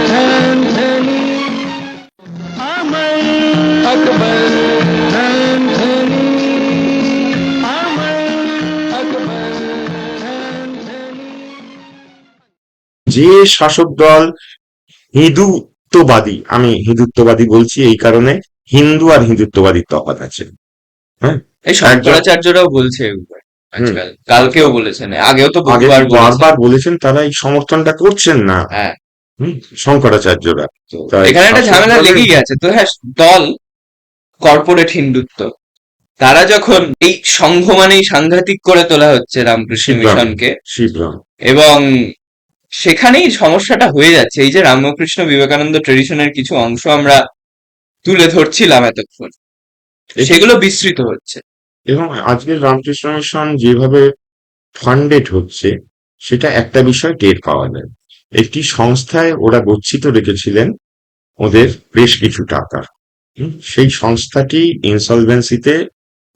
धनी, आमर अकबर धनी, आमर अकबर धनी। যে শাসক দল হিন্দুত্ববাদী, আমি হিন্দুত্ববাদী বলছি এই কারণে, হিন্দু আর হিন্দুত্ববাদীর তফাৎ আছে। হ্যাঁ, এই শঙ্করাচার্যরাও বলছে এগুলো আজকাল, কালকেও বলেছেন, আগেও তো আগে বহুবার বলেছেন। বারবার বলেছেন, তারা এই সমর্থনটা করছেন না। হ্যাঁ, শঙ্করাচার্যরা। তো তাই এখানে একটা শাসক ঝামেলা দলের- লেগেই গেছে। তো হ্যাঁ, দল কর্পোরেট হিন্দুত্ব, তারা যখন এই সংঘ মানেই সাংঘাতিক করে তোলা হচ্ছে রামকৃষ্ণ শিবরাম, মিশনকে, শিবরাম। এবং সেখানেই সমস্যাটা হয়ে যাচ্ছে। এই যে রামকৃষ্ণ বিবেকানন্দ ট্রেডিশনের কিছু অংশ আমরা তুলে ধরছিলাম এতক্ষণ, সেগুলো বিস্তৃত হচ্ছে। এবং আজকের রামকৃষ্ণ মিশন যেভাবে ফান্ডেড হচ্ছে, সেটা একটা বিষয় টের পাওয়া যায়। একটি সংস্থায় ওরা গচ্ছিত রেখেছিলেন ওদের বেশ কিছু টাকা। সেই সংস্থাটি ইনসলভেন্সিতে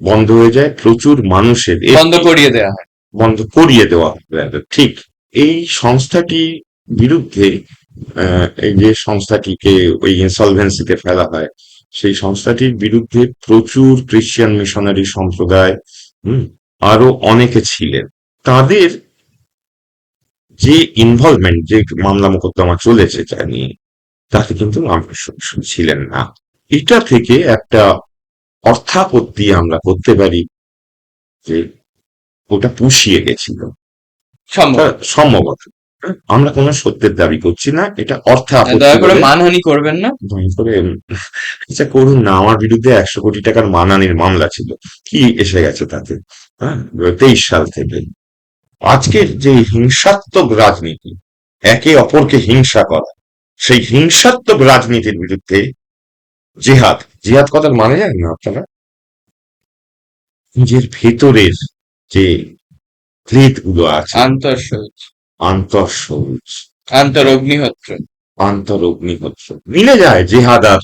বন্ধ হয়ে যায়, প্রচুর মানুষের বন্ধ করিয়ে দেওয়া হয়। বন্ধ করিয়ে দেওয়া হয় rather, ঠিক। এই সংস্থাটির বিরুদ্ধে এই যে সংস্থাটিকে ওই ইনসলভেন্সিতে ফেলা হয়, সেই সংস্থাটির বিরুদ্ধে প্রচুর ক্রিশ্চিয়ান মিশনারি সম্প্রদায়, আরো অনেকে ছিলেন। তাদের যে ইনভলভমেন্ট, যে মামলা মোকদ্দমা চলেছে যা নিয়ে, তাতে কিন্তু রামকৃষ্ণ মিশন ছিলেন না। এটা থেকে একটা অর্থাপত্তি আমরা করতে পারি যে ওটা পুষিয়ে গেছিল, সম্ভব। সম্ভবত। আমরা কোনো সত্যের দাবি করছি না, এটা অর্থ আপত্তি দয়া করে বলে মানহানি করবেন না। দয়া করে আচ্ছা করুন না। আমার বিরুদ্ধে 100 কোটি টাকার মানহানির মামলা ছিল, কি এসে গেছে তাতে? হ্যাঁ, 23 সাল থেকে। আজকের যে হিংসাত্মক রাজনীতি, একে অপরকে হিংসা করা, সেই হিংসাত্মক রাজনীতির বিরুদ্ধে জিহাদ, জিহাদ কথার মানে জানেন না আপনারা? নিজের ভেতরের যে ভেদগুলো আছে, আন্তঃসৌচ, আন্তঃসৌচ, আন্তরগ্নিহোত্র, আন্তরগ্নিহোত্র, মিলে যায় জিহাদ আর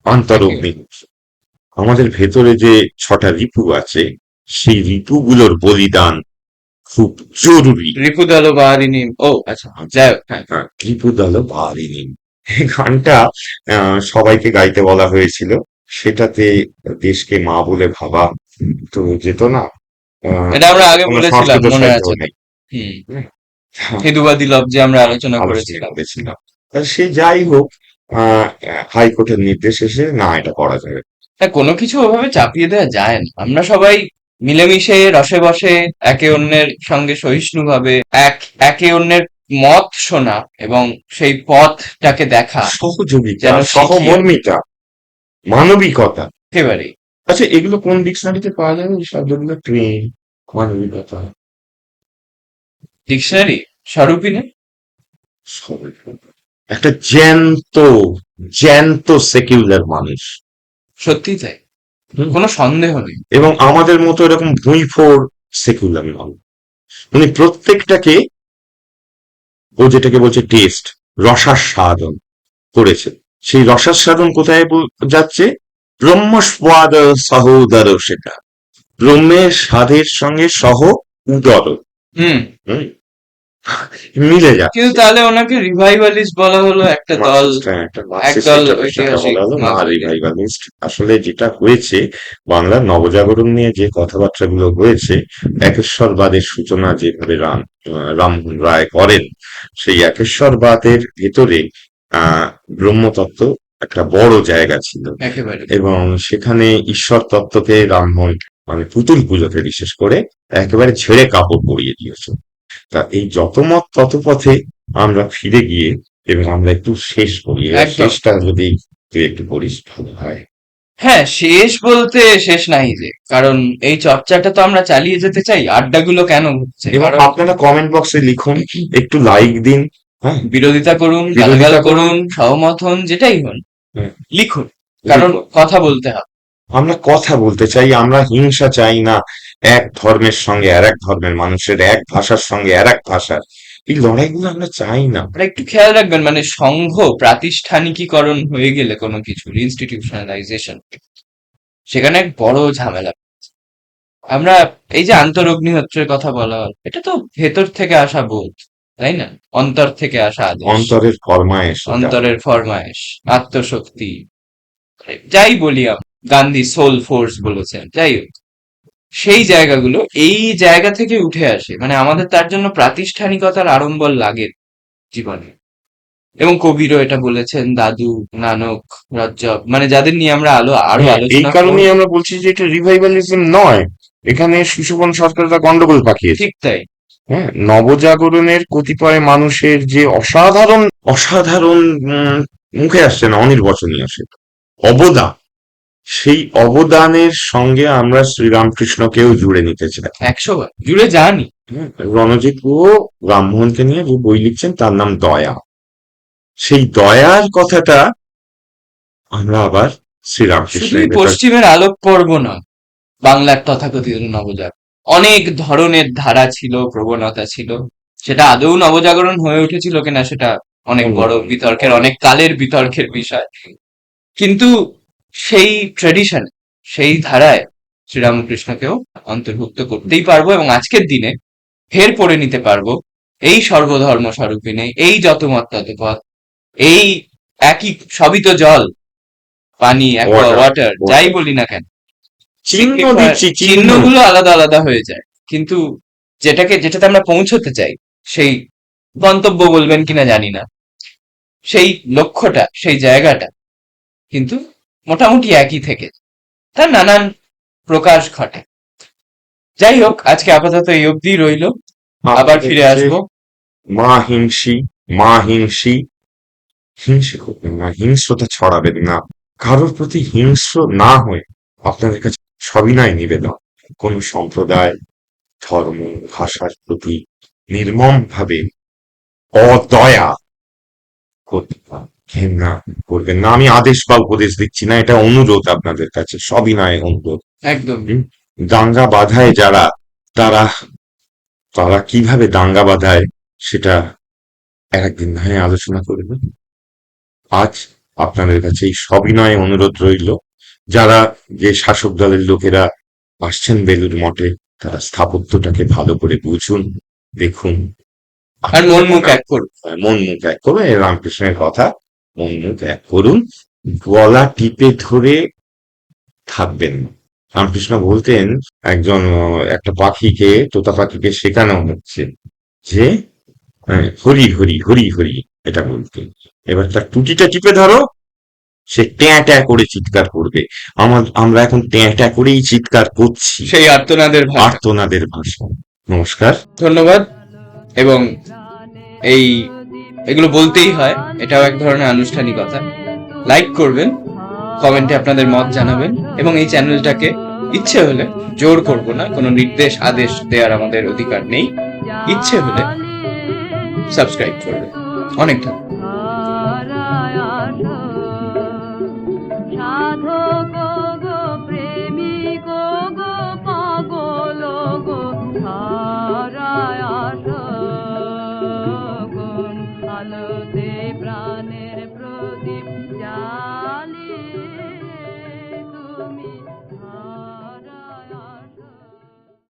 আন্তরগ্নিহোত্র। আমাদের ভেতরে যে 6টা রিপু আছে, সেই রিপুগুলোর বলিদান খুব জরুরি। রিপুদল বাহারিনী। ও আচ্ছা, যাই হোক, হ্যাঁ। ত্রিপুদল বারিনি, এই গানটা সবাইকে গাইতে বলা হয়েছিল। সেটাতে দেশকে মা বলে ভাবা তো যেত না। এটা আমরা আগে কোনো বলেছিলাম, সংস্কৃত মনে সাহিত্য আছে। নেই। হুম, হিন্দুবাদী লব্জে আমরা আলোচনা করেছিলাম। করেছিলাম। সে যাই হোক, হাইকোর্টের নির্দেশ এসে না, এটা করা যাবে। হ্যাঁ, কোনো কিছু ওভাবে চাপিয়ে দেওয়া যায় না। আমরা সবাই মিলেমিশে রসে বসে একে অন্যের সঙ্গে সহিষ্ণুভাবে একে অন্যের মত শোনা এবং সেই পথটাকে দেখা সহযোগিতা, যেন শিখি। সহমর্মিতা, মানবিকতা। একেবারেই। আচ্ছা, এগুলো কোন ডিকশনারিতে পাওয়া যাবে এই শব্দগুলো? প্রেম, মানবিকতা, ডিকশনারি স্বরূপিনে। সহযোগিতা। একটা জ্যান্ত, জ্যান্ত সেকুলার মানুষ। সত্যি তাই, হুম। কোনো সন্দেহ নেই। এবং আমাদের মতো এরকম ভুঁইফোর সেকুলার নন। উনি প্রত্যেকটাকে, ও যেটাকে বলছে টেস্ট, রসাস্বাদন করেছে। সেই রসাস্বাদন কোথায় যাচ্ছে? ব্রহ্মস্বাদ সহোদর, সেটা ব্রহ্মের স্বাদের সঙ্গে সহ উদর, হুম, মিলে যায়। কিন্তু তাহলে ওনাকে রিভাইভালিস্ট বলা হলো, একটা দল, একদল ঐতিহাসিক রিভাইভালিস্ট। আসলে যেটা হয়েছে, বাংলার নবজাগরণ নিয়ে যে কথাবার্তাগুলো হয়েছে, একেশ্বরবাদের সূচনা যেভাবে রামমোহন রায় করেন, সেই একেশ্বরবাদের ভেতরে আহ ব্রহ্মতত্ত্ব একটা বড় জায়গা ছিল, একেবারে এবং সেখানে ঈশ্বর তত্ত্বকে রামমোহন মানে পুতুল পুজোকে বিশেষ করে একেবারে ছেড়ে কাপড় পরিয়ে দিয়েছে। তা এই যত মত তত পথে আমরা ফিরে গিয়ে এবং আমরা একটু শেষ করি, এবার একদম। শেষটা যদি তুই একটু করিস ভালো হয়। হ্যাঁ, শেষ বলতে শেষ নাই যে, কারণ এই চর্চাটা তো আমরা চালিয়ে যেতে চাই। আড্ডাগুলো কেন হচ্ছে? এবং কারণ আপনারা কমেন্ট বক্সে লিখুন, একটু লাইক দিন, হ্যাঁ, বিরোধিতা করুন, বিরোধিতা গালাগাল করুন। করুন, সহমত হন, যেটাই হন, হ্যাঁ, লিখুন। কারণ লিখুন। কথা বলতে হবে। আমরা কথা বলতে চাই, আমরা হিংসা চাই না। এক ধর্মের সঙ্গে আর এক ধর্মের মানুষের, এক ভাষার সঙ্গে আর এক ভাষার এই লড়াইগুলো আমরা চাই না। আর একটু খেয়াল রাখবেন, মানে সংঘ প্রাতিষ্ঠানিকীকরণ হয়ে গেলে কোনো কিছুর ইনস্টিটিউশনালাইজেশন, সেখানে এক বড় ঝামেলা। আমরা এই যে আন্তরগ্নিহোত্রের কথা বলা হয়, এটা তো ভেতর থেকে আসা বোধ, তাই না? অন্তর থেকে আসা আদেশ, অন্তরের ফরমায়েশ এটা। অন্তরের ফরমায়েশ, আত্মশক্তি, যাই বলি আমরা, গান্ধী সোল ফোর্স বলেছেন, যাই হোক, সেই জায়গাগুলো এই জায়গা থেকে উঠে আসে। মানে আমাদের তার জন্য প্রাতিষ্ঠানিকতার আড়ম্বর লাগে জীবনে। এবং কবিরও এটা বলেছেন, দাদু, নানক, রজ্জব, মানে যাদের নিয়ে আমরা আরো হ্যাঁ, এই আলোচনা কারণেই করব। আমরা বলছি যে এটা রিভাইভালিজম নয়, এখানে শিশুবন সরকাররা গন্ডগোল পাকিয়েছে। ঠিক তাই। হ্যাঁ, নবজাগরণের কতিপয় মানুষের যে অসাধারণ অসাধারণ মুখে আসছে না, অনির্বচনীয় সে অবদান, সেই অবদানের সঙ্গে আমরা শ্রীরামকৃষ্ণকেও জুড়ে নিতে চাই। 100 বার জুড়ে যানই। হ্যাঁ, রণজিৎ গুহ রামমোহনকে নিয়ে যে বই লিখছেন তার নাম দয়া। সেই দয়ার কথাটা আমরা আবার শ্রীরামকৃষ্ণের শুধুই ভেতর। পশ্চিমের আলোক পর্ব নয়, বাংলার তথাকথিত নবজাগরণ, অনেক ধরনের ধারা ছিল, প্রবণতা ছিল। সেটা আদৌ নবজাগরণ হয়ে উঠেছিল কিনা সেটা অনেক বড় বিতর্কের, অনেক কালের বিতর্কের বিষয়। কিন্তু সেই ট্রেডিশন, সেই ধারায় শ্রীরামকৃষ্ণকেও অন্তর্ভুক্ত করতেই পারবো, এবং আজকের দিনে ফের পড়ে নিতে পারবো এই সর্বধর্ম স্বরূপিণী, এই যত মত তত পথ, এই একই, সবই তো জল, পানি, Water, ওয়াটার, water. যাই বলি না কেন, চিহ্ন দিচ্ছি, চিহ্ন। চিহ্নগুলো আলাদা আলাদা হয়ে যায়, কিন্তু যেটাতে আমরা পৌঁছতে চাই, সেই গন্তব্য বলবেন কিনা জানি না, সেই লক্ষ্যটা, সেই জায়গাটা কিন্তু মোটামুটি একই থেকে তার নানান প্রকাশ ঘটে। যাই হোক, আজকে আপাতত এই অবধি রইল, আবার ফিরে আসবো। মা হিংসি, মা হিংসি, হিংসে করবেন না, হিংস্রতা ছড়াবেন না, কারোর প্রতি হিংস্র না হয়ে আপনাদের কাছে সবিনয় নিবেদন, কোন সম্প্রদায়, ধর্ম, ভাষার প্রতি নির্মম ভাবে অদয়া করবেন না, ঘেন্না করবেন না। আমি আদেশ বা উপদেশ দিচ্ছি না, এটা অনুরোধ আপনাদের কাছে, সবিনয় অনুরোধ। একদম। দাঙ্গা বাধায় যারা, তারা তারা কিভাবে দাঙ্গা বাধায় সেটা একদিন না হয় আলোচনা করবে। আজ আপনাদের কাছে এই সবিনয় অনুরোধ রইল, যারা যে শাসক দলের লোকেরা আসছেন বেলুর মঠে, তারা স্থাপত্যটাকে ভালো করে বুঝুন, দেখুন, আর মন মুখ এক করুন। মন মুখ এক করুন। এই রামকৃষ্ণের কথা, মন মুখ এক করুন, গলা টিপে ধরে থাকবেন না। রামকৃষ্ণ বলতেন, একজন একটা পাখিকে, তোতা পাখিকে শেখানো হচ্ছে যে হরি হরি হরি হরি, এটা বলতে, এবার তার টুটিটা টিপে ধরো, সে ট্যাঁ ট্যাঁ করে চিৎকার করবে। আমরা এখন ট্যাঁ ট্যাঁ করেই চিৎকার করছি, সেই আর্তনাদের ভাষা। আর্তনাদের ভাষা। নমস্কার, ধন্যবাদ। এবং এই এগুলো বলতেই হয়, এটাও এক ধরনের আনুষ্ঠানিকতা। লাইক করবেন, কমেন্টে আপনাদের মত জানাবেন, এবং এই চ্যানেলটাকে ইচ্ছে হলে, জোর করব না, কোনো নির্দেশ আদেশ দেওয়ার আমাদের অধিকার নেই, ইচ্ছে হলে সাবস্ক্রাইব করবেন। অনেক ধন্যবাদ। সাধক গো প্রেমিক গো পাগল গো হারায় আস গুণ আলোতে